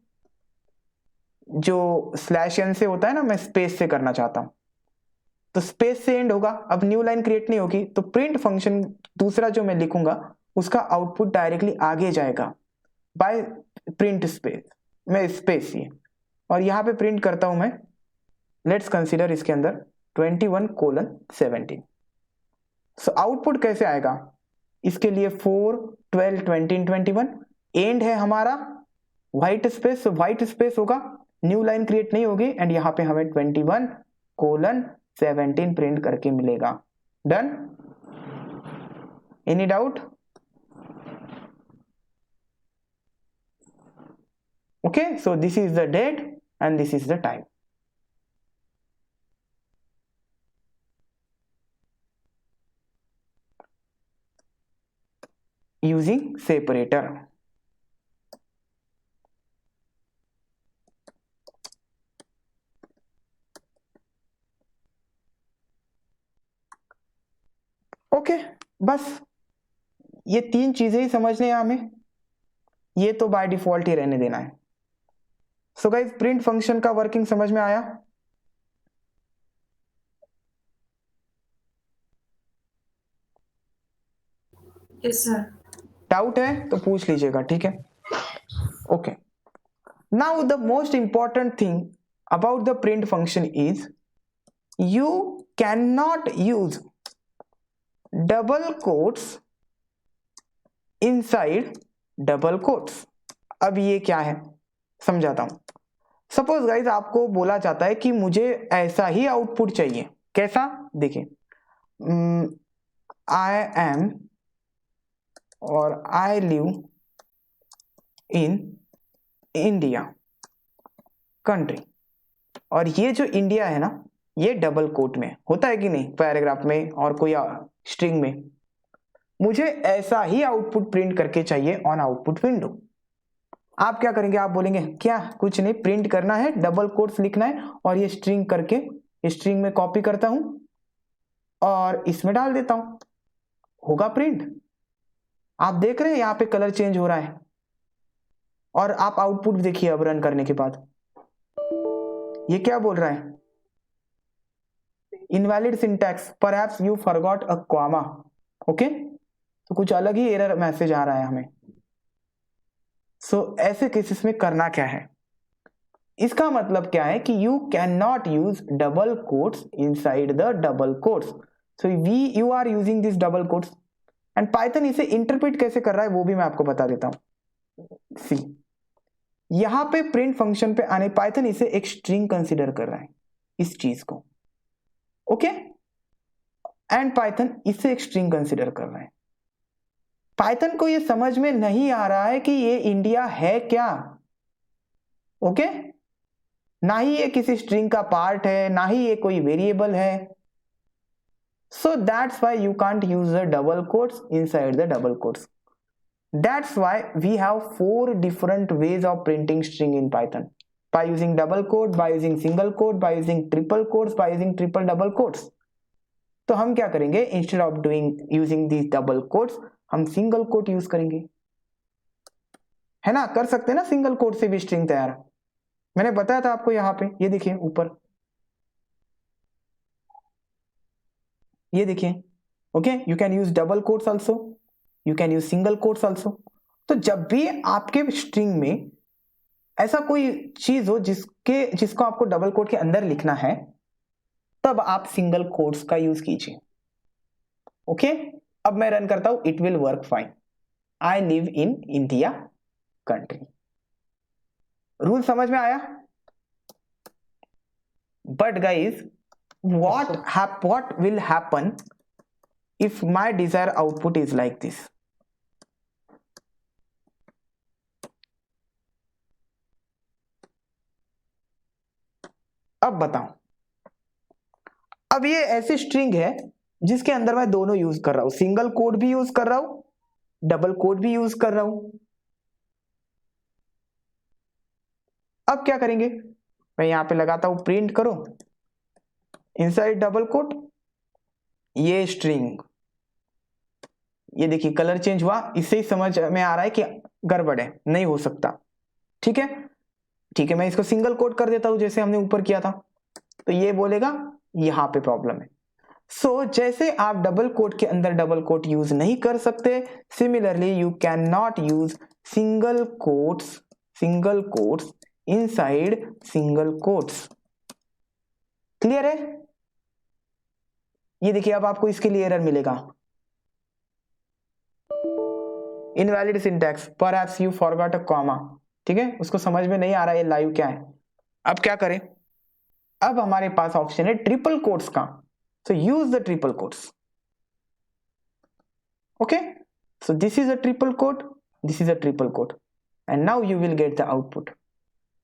जो स्लैश एन से होता है ना, मैं स्पेस से करना चाहता हूं, तो स्पेस से एंड होगा। अब न्यू लाइन क्रिएट नहीं होगी, तो प्रिंट फंक्शन दूसरा जो मैं लिखूंगा उसका आउटपुट डायरेक्टली आगे जाएगा बाय प्रिंट स्पेस में स्पेस ये, और यहाँ पे प्रिंट करता हूं मैं, लेट्स कंसीडर इसके अंदर 21:17। सो आउटपुट कैसे आएगा, इसके लिए 4, 12, 20, 21 एंड है हमारा व्हाइट स्पेस, व्हाइट स्पेस होगा, न्यू लाइन क्रिएट नहीं होगी, एंड यहाँ पे हमें 21:17 प्रिंट करके मिलेगा। Done? Any doubt? Okay, so this is the date and this is the time. using separator. Okay, बस ये 3 चीजें ही समझने हैं हमें, ये तो बाय डिफॉल्ट ही रहने देना है। सो गाइस, प्रिंट फंक्शन का वर्किंग समझ में आया? Yes, sir. डाउट है तो पूछ लीजिएगा, ठीक है? Okay, now the most important thing about the print function is you cannot use double quotes inside double quotes। अब ये क्या है समझाता हूं। सपोज गाइज आपको बोला जाता है कि मुझे ऐसा ही आउटपुट चाहिए, कैसा? देखिए, आई एम और I live in India country, और ये जो इंडिया है ना, ये डबल कोट में होता है कि नहीं, पैराग्राफ में और कोई स्ट्रिंग में। मुझे ऐसा ही आउटपुट प्रिंट करके चाहिए ऑन आउटपुट विंडो। आप क्या करेंगे? आप बोलेंगे क्या, कुछ नहीं, प्रिंट करना है, डबल कोट्स लिखना है, और ये स्ट्रिंग करके स्ट्रिंग में कॉपी करता हूं और इसमें डाल देता हूं, होगा प्रिंट। आप देख रहे हैं यहाँ पे कलर चेंज हो रहा है, और आप आउटपुट देखिए अब रन करने के बाद, ये क्या बोल रहा है? Invalid syntax, perhaps you forgot a comma. Okay, तो कुछ अलग ही एरर मैसेज आ रहा है हमें। सो ऐसे केसेस में करना क्या है? इसका मतलब क्या है कि you can not use double quotes inside the double quotes. So you are using this double quotes, and Python इसे इंटरप्रेट कैसे कर रहा है वो भी मैं आपको बता देता हूं। सी, यहां पे प्रिंट फंक्शन पे आने पाइथन इसे एक स्ट्रिंग कंसीडर कर रहा है, इस चीज को, ओके, एंड पाइथन इसे एक स्ट्रिंग कंसीडर कर रहा है। पाइथन को ये समझ में नहीं आ रहा है कि ये इंडिया है क्या, ओके, ना ही ये किसी स्ट्रिंग का पार्ट है, ना ही ये कोई वेरिएबल है। सो that's why you can't use the double quotes inside the double quotes. That's why we have 4 different ways of printing string in Python. By using double quote, by using single quote, by using triple quotes, by using triple double quotes. तो हम क्या करेंगे? Instead of using these double quotes, हम single quote use करेंगे, है ना? कर सकते हैं ना सिंगल कोट से भी स्ट्रिंग तैयार। मैंने बताया था आपको यहाँ पे, ये देखिए ऊपर, ये देखिए, okay, you can use double quotes also, you can use single quotes also. तो जब भी आपके स्ट्रिंग में ऐसा कोई चीज हो जिसको आपको डबल कोट के अंदर लिखना है, तब आप सिंगल कोट्स का यूज कीजिए, ओके। अब मैं रन करता हूं, it will work fine. I live in India country. Rule समझ में आया? But guys, what will happen if my desired output is like this? अब बताओ, अब ये ऐसी स्ट्रिंग है जिसके अंदर मैं दोनों यूज कर रहा हूं, सिंगल कोड भी यूज कर रहा हूं, डबल कोड भी यूज कर रहा हूं। अब क्या करेंगे? मैं यहां पे लगाता हूं प्रिंट करो इनसाइड डबल कोट, ये स्ट्रिंग, ये देखिए कलर चेंज हुआ, इससे ही समझ में आ रहा है कि गड़बड़ है, नहीं हो सकता। ठीक है, ठीक है, मैं इसको सिंगल कोट कर देता हूं जैसे हमने ऊपर किया था, तो ये बोलेगा यहां पे प्रॉब्लम है। सो जैसे आप डबल कोट के अंदर डबल कोट यूज नहीं कर सकते, similarly you can not use single quotes inside single quotes. Clear है? ये देखिए अब आपको इसके लिए एरर मिलेगा, invalid syntax, perhaps you forgot a comma. ठीक है, उसको समझ में नहीं आ रहा है लाइव क्या है। अब क्या करें? अब हमारे पास ऑप्शन है ट्रिपल कोट्स का, so use the triple quotes. Okay, so this is a triple quote, this is a triple quote, and now you will get the output.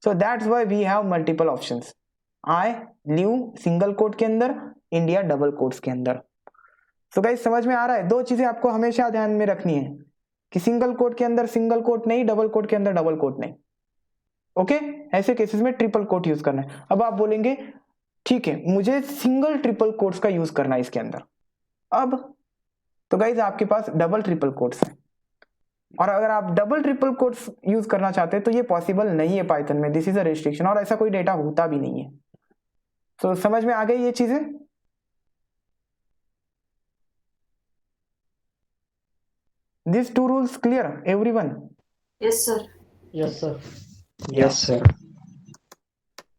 So that's why we have multiple options. I leave single quote के अंदर, India double quotes के अंदर। So guys समझ में आ रहा है? दो चीजें आपको हमेशा ध्यान में रखनी है कि सिंगल कोट के अंदर सिंगल कोट नहीं, डबल कोट के अंदर डबल कोट नहीं। ओके, ऐसे केसेस में ट्रिपल कोट यूज करना है। अब आप बोलेंगे ठीक है मुझे सिंगल ट्रिपल कोट्स का यूज करना है इसके अंदर। अब तो गाइज आपके पास डबल ट्रिपल कोट्स है, और अगर आप डबल ट्रिपल कोट्स यूज करना चाहते हैं तो ये पॉसिबल नहीं है पाइथन में, दिस इज अ रिस्ट्रिक्शन, और ऐसा कोई डेटा होता भी नहीं है। तो समझ में आ गई ये चीजें? These two rules clear everyone? Yes, sir. Yes, sir. Yes, sir.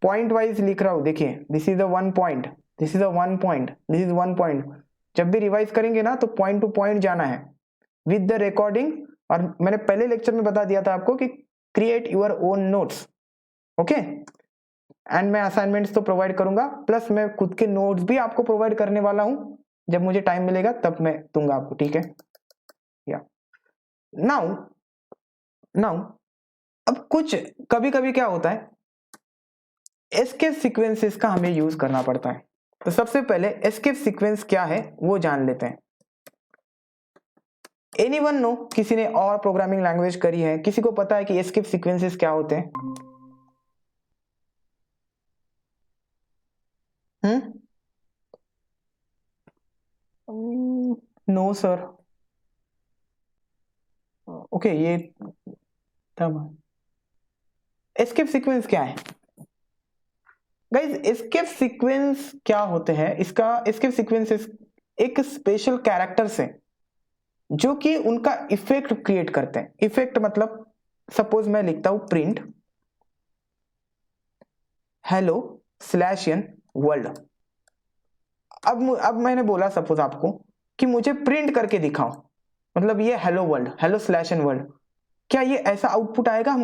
Point wise लिख रहा हूं, देखिए this is a 1 point, this is a 1 point, this is 1 point. जब भी रिवाइज करेंगे ना तो पॉइंट टू पॉइंट जाना है विद द रिकॉर्डिंग। और मैंने पहले लेक्चर में बता दिया था आपको कि create your own notes. Okay, and मैं असाइनमेंट्स तो प्रोवाइड करूंगा, प्लस मैं खुद के नोट्स भी आपको प्रोवाइड करने वाला हूं, जब मुझे टाइम मिलेगा तब मैं दूंगा आपको। ठीक है, या नाउ अब कुछ कभी कभी क्या होता है, एस्केप सीक्वेंसेस का हमें यूज करना पड़ता है। तो सबसे पहले एस्केप सीक्वेंस क्या है वो जान लेते हैं। एनीवन नो, किसी ने और प्रोग्रामिंग लैंग्वेज करी है, किसी को पता है कि एस्केप सीक्वेंसेस क्या होते हैं? No sir. ओके, ये तब एस्केप सीक्वेंस क्या है गाइज? एस्केप सीक्वेंस क्या होते हैं, इसका एस्केप सीक्वेंसेस एक स्पेशल कैरेक्टर से जो कि उनका इफेक्ट क्रिएट करते हैं। इफेक्ट मतलब सपोज मैं लिखता हूं प्रिंट हेलो /n वर्ल्ड। अब मैंने बोला सपोज आपको कि मुझे प्रिंट करके दिखाओ, मतलब ये hello world, hello /n world, क्या ये ऐसा आउटपुट आएगा?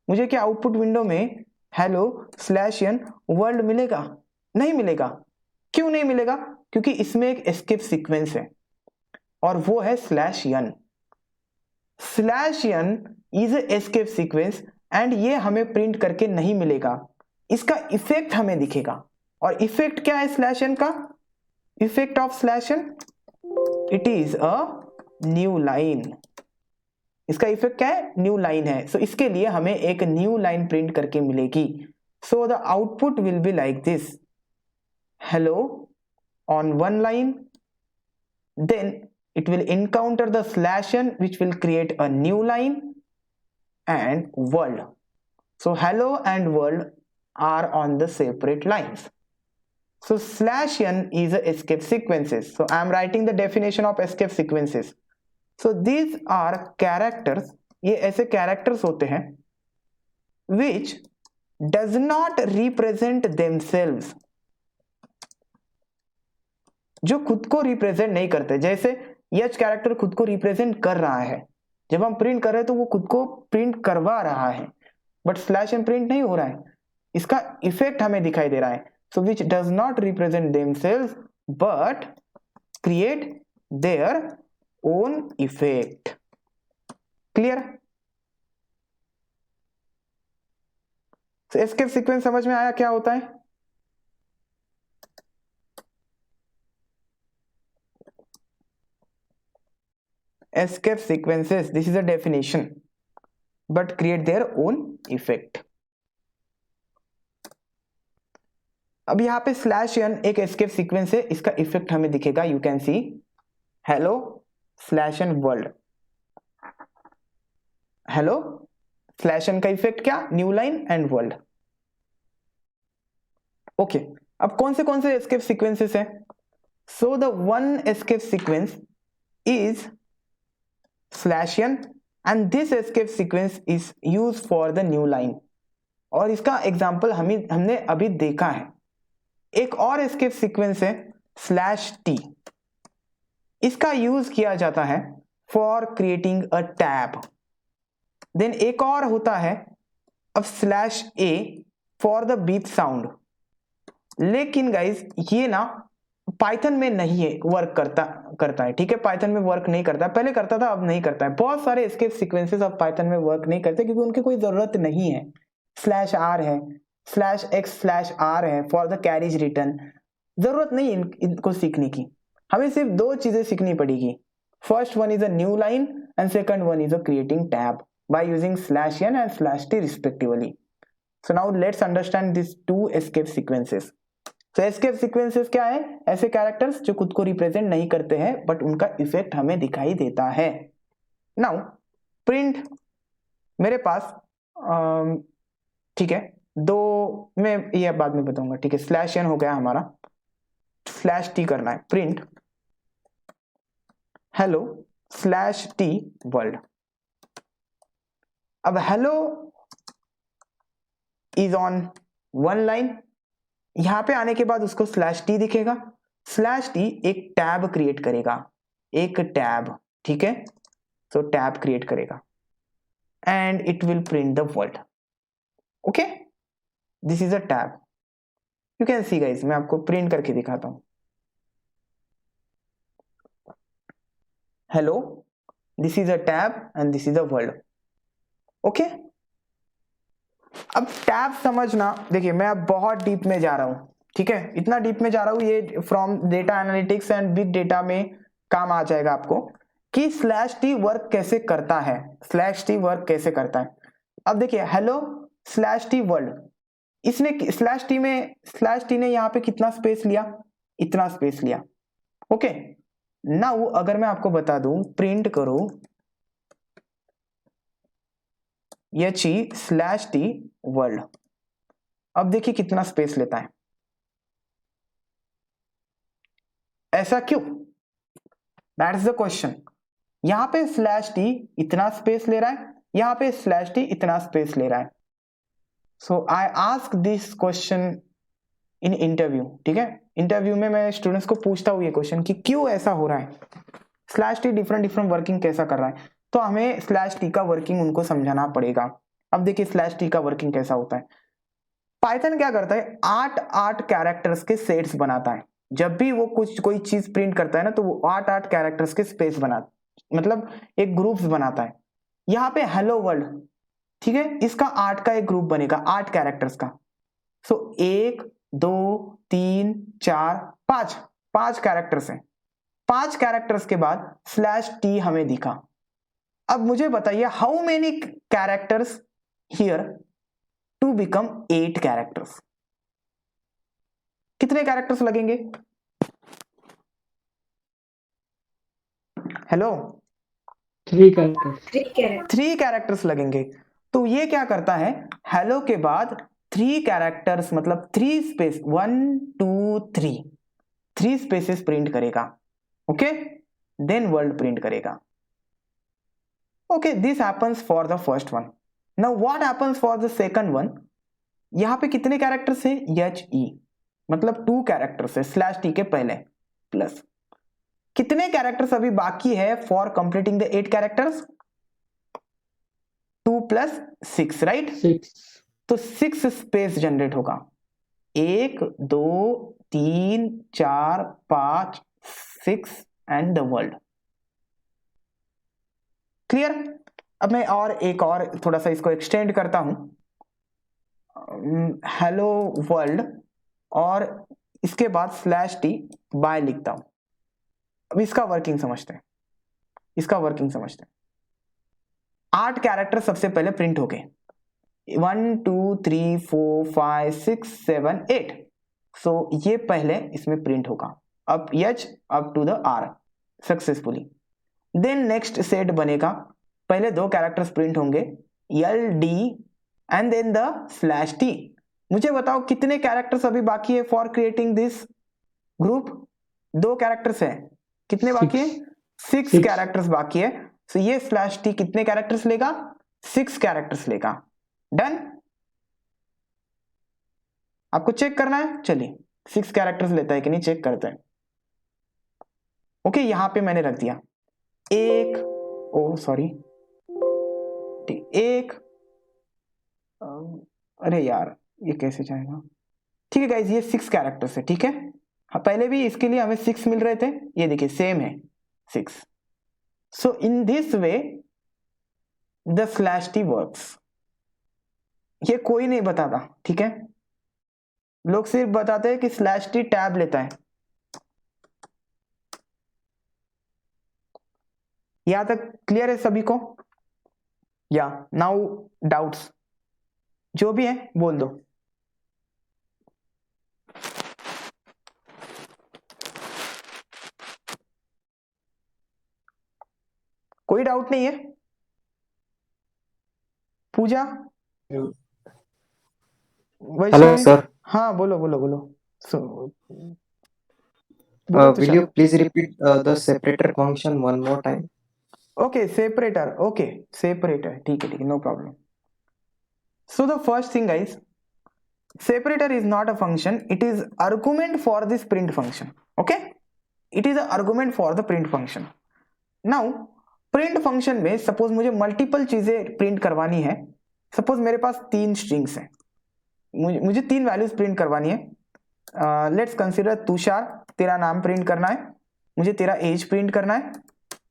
मुझे क्या आउटपुट विंडो में हेलो /n वर्ल्ड मिलेगा? नहीं मिलेगा। क्यों नहीं मिलेगा? क्योंकि इसमें एक एस्केप सीक्वेंस है और वो है /n। /n is escape sequence and ये हमें प्रिंट करके नहीं मिलेगा, इसका इफेक्ट हमें दिखेगा। और इफेक्ट क्या है /n का? Effect of /n, it is a new line. इसका इफेक्ट क्या है? न्यू लाइन है। सो इसके लिए हमें एक न्यू लाइन प्रिंट करके मिलेगी। So the output will be like this, hello on one line, then it will encounter the /n which will create a new line and world. So hello and world are on the separate lines. So /n is a escape sequences. So I am writing the definition of escape sequences. So these are characters, ये ऐसे characters होते हैं which does not represent themselves, जो खुद को represent नहीं करते। जैसे यच कैरेक्टर खुद को रिप्रेजेंट कर रहा है, जब हम प्रिंट कर रहे हैं तो वो खुद को प्रिंट करवा रहा है, बट /n प्रिंट नहीं हो रहा है, इसका इफेक्ट हमें दिखाई दे रहा है। So which does not represent themselves but create their own effect. Clear? Escape sequence समझ में आया क्या होता है? Escape sequences, this is a definition, but create their own effect. अब यहाँ पे /n एक escape sequence है, इसका इफेक्ट हमें दिखेगा। You can C hello /n world, hello /n का इफेक्ट क्या? New line and world. Okay, अब कौन से escape sequences हैं? So the one escape sequence is /n and this escape sequence is used for the new line. और इसका example हमने अभी देखा है. एक और escape sequence है /t. इसका यूज किया जाता है for creating a tab. Then एक और होता है अब /a for the beep sound. लेकिन गाइज ये ना पाइथन में नहीं है, वर्क करता है. ठीक है, पाइथन में वर्क नहीं करता है. पहले करता था, अब नहीं करता है. बहुत सारे एस्केप सीक्वेंसेस अब पाइथन में वर्क नहीं करते क्योंकि उनकी कोई जरूरत नहीं है. /r है, /x/r है फॉर द कैरीज रिटर्न. जरूरत नहीं इनको सीखने की. हमें सिर्फ दो चीजें सीखनी पड़ेगी. First one is a new line and second one is a creating tab by using /n and /t respectively. So now let's understand these two escape sequences. So escape sequences क्या है? ऐसे कैरेक्टर्स जो खुद को represent नहीं करते हैं but उनका इफेक्ट हमें दिखाई देता है. Now print मेरे पास ठीक है, दो मैं ये बाद में बताऊंगा. ठीक है, /n हो गया हमारा, /t करना है. Print hello /t world. अब hello is on one line. यहां पे आने के बाद उसको /t दिखेगा. /t एक टैब क्रिएट करेगा, एक टैब. ठीक है, तो टैब क्रिएट करेगा and it will print the world. Okay, this is a tab. You can see guys, मैं आपको प्रिंट करके दिखाता हूं. Hello, this is a tab and this is a world. Okay, अब टैब समझना. देखिए मैं अब बहुत डीप में जा रहा हूं. ठीक है, इतना डीप में जा रहा हूं, ये from data analytics and big data में काम आ जाएगा आपको कि /t वर्क कैसे करता है. /t वर्क कैसे करता है. अब देखिए हेलो /t वर्ल्ड, इसने /t ने यहाँ पे कितना स्पेस लिया? इतना स्पेस लिया. ओके, नाउ अगर मैं आपको बता दूं प्रिंट करो /t वर्ल्ड. अब देखिए कितना स्पेस लेता है. ऐसा क्यों? That is the question. यहां पे /t इतना स्पेस ले रहा है, यहां पे /t इतना स्पेस ले रहा है. So I ask this question in interview. ठीक है, इंटरव्यू में मैं स्टूडेंट्स को पूछता हूं ये क्वेश्चन कि क्यों ऐसा हो रहा है, /t डिफरेंट वर्किंग कैसा कर रहा है. तो हमें /t का वर्किंग उनको समझाना पड़ेगा. अब देखिए /t का वर्किंग कैसा होता है. पाइथन क्या करता है, 8 कैरेक्टर्स के सेट्स बनाता है. जब भी वो कोई चीज प्रिंट करता है ना, तो वो 8 कैरेक्टर्स के स्पेस मतलब एक ग्रुप्स बनाता है. यहाँ पे हेलो वर्ल्ड, ठीक है, इसका 8 का एक ग्रुप बनेगा, 8 कैरेक्टर्स का. सो 1 2 3 4 5 कैरेक्टर्स हैं. 5 कैरेक्टर्स के बाद /t हमें दिखा. अब मुझे बताइए how many characters here to become 8 characters. कितने कैरेक्टर्स लगेंगे? Hello, 3 characters. 3 कैरेक्टर्स लगेंगे. तो ये क्या करता है, हेलो के बाद 3 कैरेक्टर्स मतलब 3 स्पेस 1 2 3 स्पेसेस प्रिंट करेगा. ओके, देन वर्ल्ड प्रिंट करेगा. Okay, this happens for the first one. Now what happens for the second one. यहां पे कितने कैरेक्टर्स है? HE मतलब 2 कैरेक्टर्स है /t के पहले. प्लस कितने कैरेक्टर्स अभी बाकी है for completing the 8 characters? 2 + 6 right. 6. तो 6 स्पेस जनरेट होगा. 1 2 3 4 5 6 एंड द वर्ल्ड. क्लियर? अब मैं एक और थोड़ा सा इसको एक्सटेंड करता हूं. हेलो वर्ल्ड और इसके बाद /t बाय लिखता हूं. अब इसका वर्किंग समझते हैं. 8 कैरेक्टर सबसे पहले प्रिंट हो गए. 1 2 3 4 5 6 7 8. सो ये पहले इसमें प्रिंट होगा up H up to the R successfully. Then next set बनेगा. पहले 2 कैरेक्टर्स प्रिंट होंगे LD and then the /t. मुझे बताओ कितने कैरेक्टर्स अभी बाकी है for creating this group? 2 characters है, कितने बाकी है? 6 Six. कैरेक्टर्स बाकी है। तो ये स्लैश टी कितने कैरेक्टर्स लेगा? 6 कैरेक्टर्स लेगा। डन? आपको चेक करना है, चलिए 6 कैरेक्टर्स लेता है कि नहीं चेक करते हैं। ओके, यहां पे मैंने रख दिया एक, ओ सॉरी, एक, अरे यार ये कैसे जाएगा? ठीक है गाइज, ये 6 कैरेक्टर्स है, ठीक है। हाँ, पहले भी इसके लिए हमें 6 मिल रहे थे, ये देखिए सेम है 6। So in this way the slash T works. ये कोई नहीं बताता, ठीक है। लोग सिर्फ बताते हैं कि स्लैश टी टैब लेता है। यहां तक क्लियर है सभी को? या नाउ डाउट्स जो भी है बोल दो। कोई डाउट नहीं है? पूजा, Hello, sir. हाँ बोलो बोलो बोलो। Will you please repeat the separator function one more time? Okay separator, okay separator, ठीक है no problem. So the first thing guys, separator is not a function, it is argument for this print function. Okay, it is an argument for the print function. Now print function में suppose मुझे multiple चीजें print करवानी है। Suppose मेरे पास 3 strings हैं, मुझे 3 values print करवानी है। लेट्स कंसीडर तुषार, तेरा नाम प्रिंट करना है, मुझे तेरा एज प्रिंट करना है,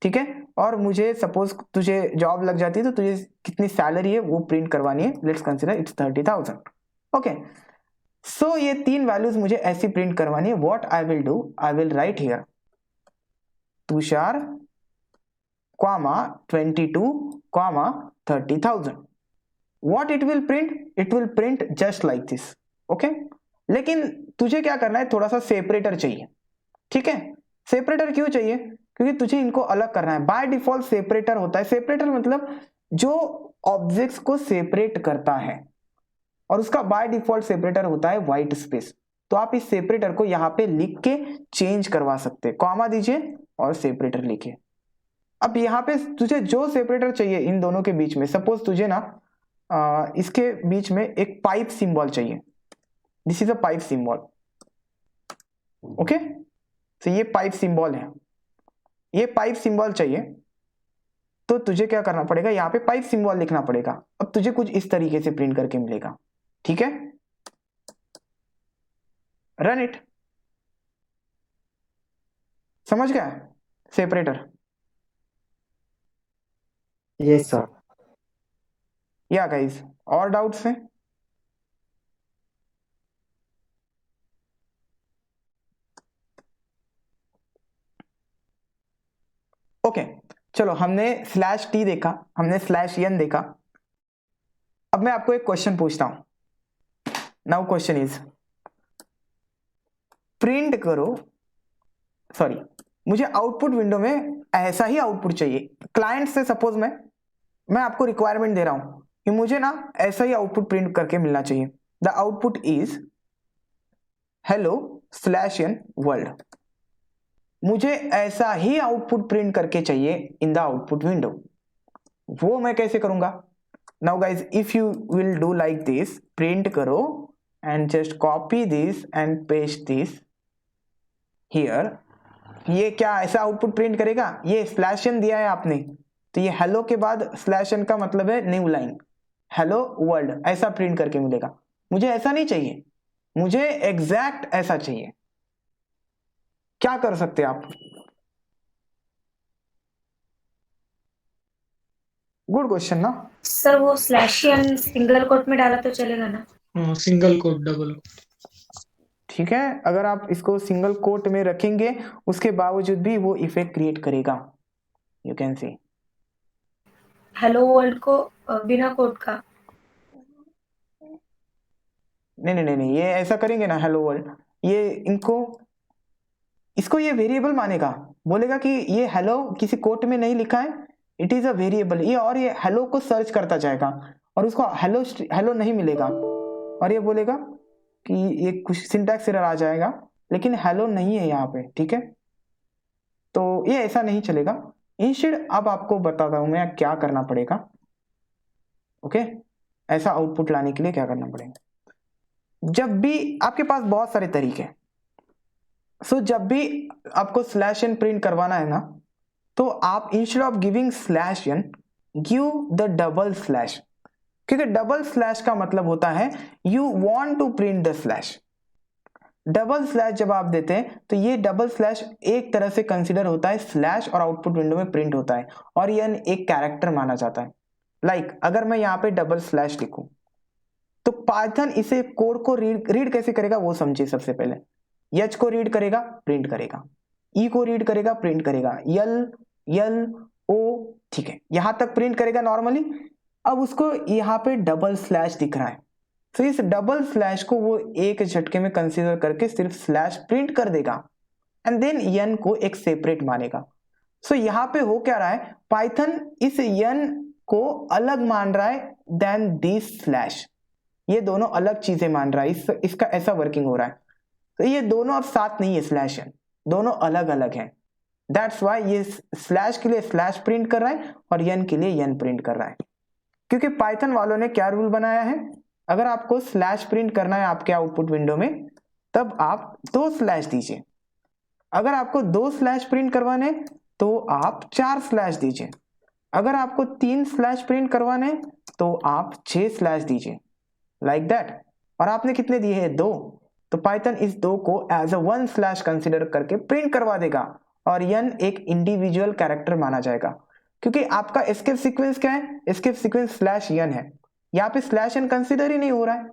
ठीक है। और मुझे सपोज तुझे जॉब लग जाती है तो तुझे कितनी सैलरी है वो प्रिंट करवानी है। Let's consider it's 30,000। ओके, सो ये 3 वैल्यूज मुझे ऐसी प्रिंट करवानी है। What I will do, I will write here Tushar comma 22 comma 30,000। What it will print, it will print just like this. Okay, लेकिन तुझे क्या करना है, थोड़ा सा सेपरेटर चाहिए, ठीक है। सेपरेटर क्यों चाहिए? क्योंकि तुझे इनको अलग करना है। बाय डिफॉल्ट सेपरेटर होता है, सेपरेटर मतलब जो ऑब्जेक्ट्स को सेपरेट करता है, और उसका बाय डिफॉल्ट सेपरेटर होता है व्हाइट स्पेस। तो आप इस सेपरेटर को यहाँ पे लिख के चेंज करवा सकते हैं। कॉमा दीजिए और सेपरेटर लिखिए। अब यहाँ पे तुझे जो सेपरेटर चाहिए इन दोनों के बीच में, सपोज तुझे ना इसके बीच में एक पाइप सिंबल चाहिए, this is a pipe symbol. Okay, तो ये पाइप सिंबल है, ये पाइप सिंबल चाहिए। तो तुझे क्या करना पड़ेगा, यहाँ पे पाइप सिंबल लिखना पड़ेगा। अब तुझे कुछ इस तरीके से प्रिंट करके मिलेगा, ठीक है। रन इट, समझ गया सेपरेटर? Yes, sir. या गाइस और डाउट्स हैं? ओके, चलो हमने स्लैश टी देखा, हमने स्लैश एन देखा। अब मैं आपको एक क्वेश्चन पूछता हूं। नाउ क्वेश्चन इज, प्रिंट करो, सॉरी मुझे आउटपुट विंडो में ऐसा ही आउटपुट चाहिए। क्लाइंट से सपोज मैं आपको रिक्वायरमेंट दे रहा हूं कि मुझे ना ऐसा ही आउटपुट प्रिंट करके मिलना चाहिए। The output is hello slash N world. मुझे ऐसा ही आउटपुट प्रिंट करके चाहिए इन द आउटपुट विंडो। वो मैं कैसे करूंगा? Now guys if you will do like this, print करो and just copy this and paste this here. ये क्या ऐसा आउटपुट प्रिंट करेगा? ये स्लैश एन दिया है आपने, तो ये हेलो के बाद स्लैश एन का मतलब है न्यू लाइन, हेलो वर्ल्ड, ऐसा प्रिंट करके मिलेगा। मुझे ऐसा नहीं चाहिए, मुझे एग्जैक्ट ऐसा चाहिए। क्या कर सकते हैं आप? गुड क्वेश्चन ना सर वो स्लैशियन सिंगल कोट में डाला तो चलेगा ना? Single quote double quote. ठीक है, अगर आप इसको सिंगल कोट में रखेंगे उसके बावजूद भी वो इफेक्ट क्रिएट करेगा। You can C hello world को बिना कोट का। नहीं नहीं नहीं नहीं, ये ऐसा करेंगे ना हेलो वर्ल्ड, ये इसको ये वेरिएबल मानेगा, बोलेगा कि ये हेलो किसी कोट में नहीं लिखा है, इट इज अ वेरिएबल ये, और ये हेलो को सर्च करता जाएगा और उसको हेलो नहीं मिलेगा, और ये बोलेगा कि ये कुछ सिंटैक्स एरर आ जाएगा, लेकिन हेलो नहीं है यहाँ पे, ठीक है। तो ये ऐसा नहीं चलेगा। इंस्टेड अब आपको बताता हूं मैं क्या करना पड़ेगा। ओके, ऐसा आउटपुट लाने के लिए क्या करना पड़ेगा। जब भी आपके पास बहुत सारे तरीके हैं, सो जब भी आपको स्लैश एन प्रिंट करवाना है ना, तो आप instead of giving slash N give the double slash, क्योंकि डबल स्लैश का मतलब होता है you want to print the slash. Double slash जब आप देते हैं तो ये डबल स्लैश एक तरह से कंसीडर होता है स्लैश और आउटपुट विंडो में प्रिंट होता है, और यह एक कैरेक्टर माना जाता है। लाइक अगर मैं यहाँ पे डबल स्लैश लिखूं तो पाइथन इसे कोड को रीड कैसे करेगा वो समझिए। सबसे पहले एच को रीड करेगा, प्रिंट करेगा, ई को रीड करेगा, प्रिंट करेगा, यल यल ओ, ठीक है, यहां तक प्रिंट करेगा नॉर्मली। अब उसको यहाँ पे डबल स्लैश दिख रहा है, तो इस डबल स्लैश को वो एक झटके में कंसीडर करके सिर्फ स्लैश प्रिंट कर देगा एंड देन यन को एक सेपरेट मानेगा। सो यहाँ पे हो क्या रहा है, पाइथन इस यन को अलग मान रहा है देन दिस स्लैश। ये दोनों अलग चीजें मान रहा है, इसका ऐसा वर्किंग हो रहा है। तो ये दोनों अब साथ नहीं है, स्लैश यन दोनों अलग अलग हैं। दैट्स वाई ये स्लैश के लिए स्लैश प्रिंट कर रहा है और यन के लिए यन प्रिंट कर रहा है। क्योंकि पाइथन वालों ने क्या रूल बनाया है, अगर आपको स्लैश प्रिंट करना है आपके आउटपुट विंडो में तब आप 2 स्लैश दीजिए, अगर आपको 2 स्लैश प्रिंट करवाने तो आप 4 स्लैश दीजिए, अगर आपको 3 स्लैश प्रिंट करवाने तो आप 6 स्लैश दीजिए, लाइक दैट। और आपने कितने दिए हैं, 2, तो पाइथन इस 2 को एज अ 1 स्लैश कंसिडर करके प्रिंट करवा देगा और यन एक इंडिविजुअल कैरेक्टर माना जाएगा। क्योंकि आपका एस्केप सीक्वेंस क्या है, एस्केप सीक्वेंस स्लैश यन है, यहाँ पे स्लैश एन कंसिडर ही नहीं हो रहा है,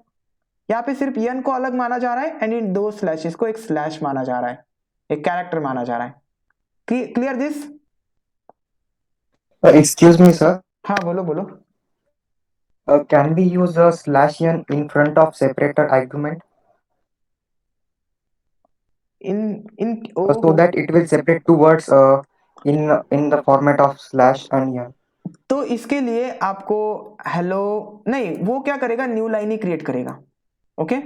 यहाँ पे सिर्फ यन को अलग माना जा रहा है एंड इन 2 स्लैशेस को एक स्लैश माना जा रहा है, एक कैरेक्टर माना जा रहा है। Clear this? Excuse me, sir. हाँ बोलो बोलो। Can we use a slash n in front of separator argument in so that it will separate two words in the format of slash and n? तो इसके लिए आपको hello नहीं, वो क्या करेगा, न्यू लाइन ही क्रिएट करेगा। Okay,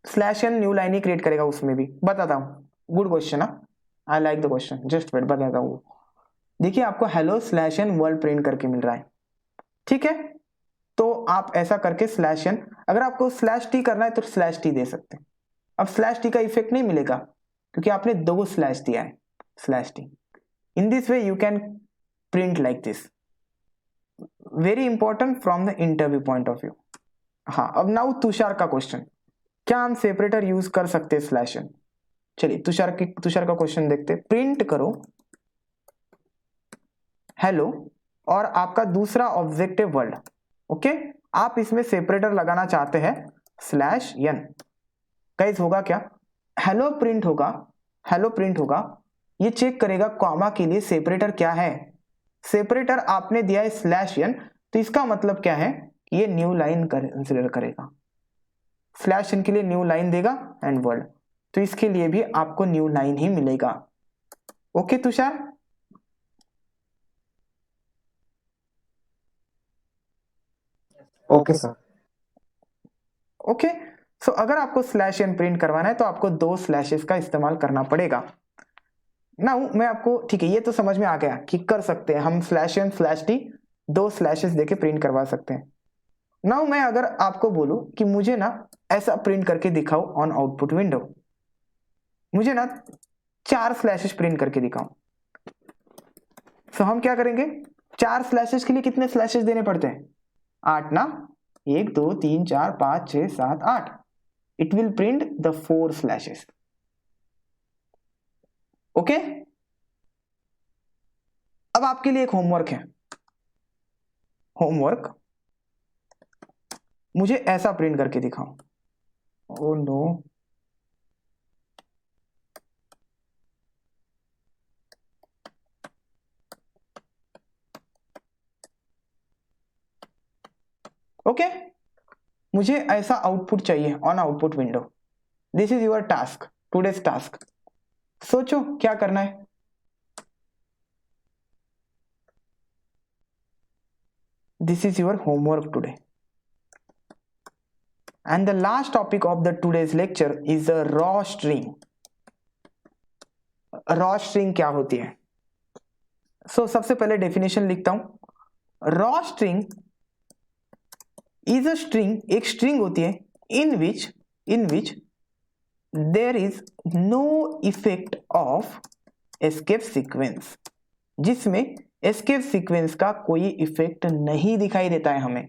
slash N new line ही क्रिएट करेगा, उसमें भी बताता हूँ। Good question, I like the question, just wait बताता हूँ। देखिए आपको hello slash N world print करके मिल रहा है, ठीक है। तो आप ऐसा करके स्लैश एन, अगर आपको स्लैश टी करना है तो स्लैश टी दे सकते हैं। अब स्लैश टी का इफेक्ट नहीं मिलेगा क्योंकि आपने 2 स्लैश दिया है, slash T. In this way you can print like this, very important from the interview point of view. हाँ, अब नाउ तुषार का क्वेश्चन, क्या हम सेपरेटर यूज कर सकते हैं स्लैश एन? चलिए तुषार का क्वेश्चन देखते। प्रिंट करो हेलो और आपका दूसरा ऑब्जेक्ट है वर्ल्ड। ओके, आप इसमें सेपरेटर लगाना चाहते हैं स्लैश एन। गाइस होगा क्या, हेलो प्रिंट होगा, हेलो प्रिंट होगा, ये चेक करेगा कॉमा के लिए सेपरेटर क्या है। सेपरेटर आपने दिया है स्लैश एन, तो इसका मतलब क्या है, ये न्यू लाइन कंसिडर करेगा, स्लैश एन के लिए न्यू लाइन देगा एंड वर्ल्ड, तो इसके लिए भी आपको न्यू लाइन ही मिलेगा। Okay Tushar, Okay, sir. Okay. So अगर आपको स्लैश एन प्रिंट करवाना है तो आपको 2 स्लैशेस का इस्तेमाल करना पड़ेगा। नाउ मैं आपको, ठीक है, ये तो समझ में आ गया कि कर सकते हैं हम slash N slash T 2 slashes देके प्रिंट करवा सकते हैं। नाउ मैं अगर आपको बोलूं कि मुझे ना ऐसा प्रिंट करके दिखाओ ऑन आउटपुट विंडो, मुझे ना 4 स्लैशेस प्रिंट करके दिखाओ, सो हम क्या करेंगे, 4 स्लैशेस के लिए कितने स्लैशेस देने पड़ते हैं, 8 ना, 1 2 3 4 5 6 7 8, it will print the 4 slashes. Okay, अब आपके लिए एक होमवर्क है, होमवर्क मुझे ऐसा प्रिंट करके दिखाओ। ओह नो, ओके, मुझे ऐसा आउटपुट चाहिए on output window. This is your task, today's task. सोचो क्या करना है। This is your homework today and the last topic of the today's lecture is a raw string. Raw string क्या होती है। सो सबसे पहले डेफिनेशन लिखता हूं। Raw string is a string, एक स्ट्रिंग होती है in which there is no effect of escape sequence, जिसमें एस्केप सीक्वेंस का कोई इफेक्ट नहीं दिखाई देता है हमें।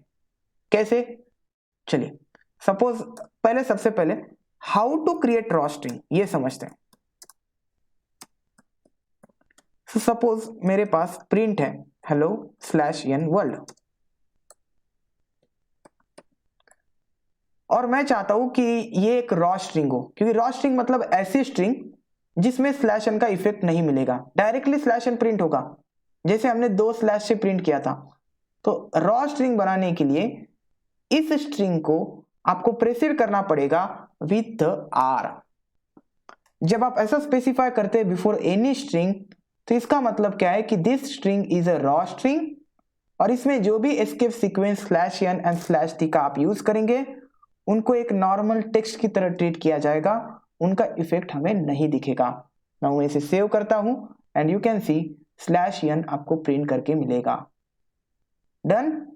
कैसे, चलिए सपोज सबसे पहले how to create raw string ये समझते हैं। सपोज मेरे पास प्रिंट है hello/n वर्ल्ड, और मैं चाहता हूं कि ये एक रॉ स्ट्रिंग हो, क्योंकि रॉ स्ट्रिंग मतलब ऐसी स्ट्रिंग जिसमें /n का इफेक्ट नहीं मिलेगा, डायरेक्टली /n प्रिंट होगा, जैसे हमने 2 स्लैश से प्रिंट किया था। तो रॉ स्ट्रिंग बनाने के लिए इस स्ट्रिंग को आपको प्रेसिड करना पड़ेगा विथ r। जब आप ऐसा स्पेसिफाई करते हैं बिफोर एनी स्ट्रिंग, तो इसका मतलब क्या है कि this string is a raw string, और इसमें जो भी escape sequence /n and /t का आप यूज करेंगे उनको एक नॉर्मल टेक्स्ट की तरह ट्रीट किया जाएगा, उनका इफेक्ट हमें नहीं दिखेगा। मैं इसे सेव करता हूं and you can C /n आपको प्रिंट करके मिलेगा। Done.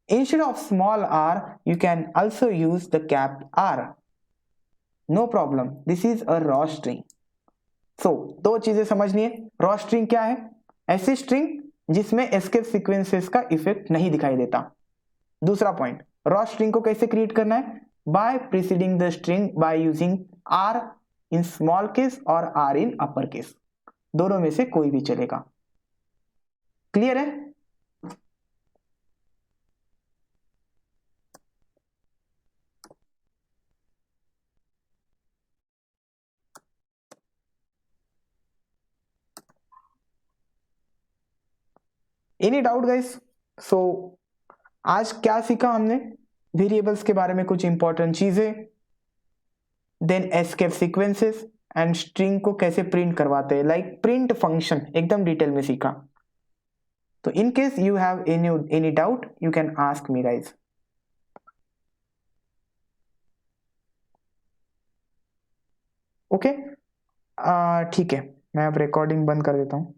Instead of small r you can also use the capped r, no problem, this is a raw string। so दो चीजें समझनी है। रॉ स्ट्रिंग क्या है, ऐसी स्ट्रिंग जिसमें एस्केप सीक्वेंसेस का इफेक्ट नहीं दिखाई देता। दूसरा पॉइंट, रॉ स्ट्रिंग को कैसे क्रिएट करना है, by preceding the string by using r in small case और r इन अपर केस, दोनों में से कोई भी चलेगा। क्लियर है। Any doubt guys. सो आज क्या सीखा हमने, वेरिएबल्स के बारे में कुछ इंपॉर्टेंट चीजें, then escape sequences and string को कैसे प्रिंट करवाते हैं, लाइक प्रिंट फंक्शन एकदम डिटेल में सीखा। तो in case you have any doubt you can ask me guys. Okay, ठीक है, मैं अब रिकॉर्डिंग बंद कर देता हूँ।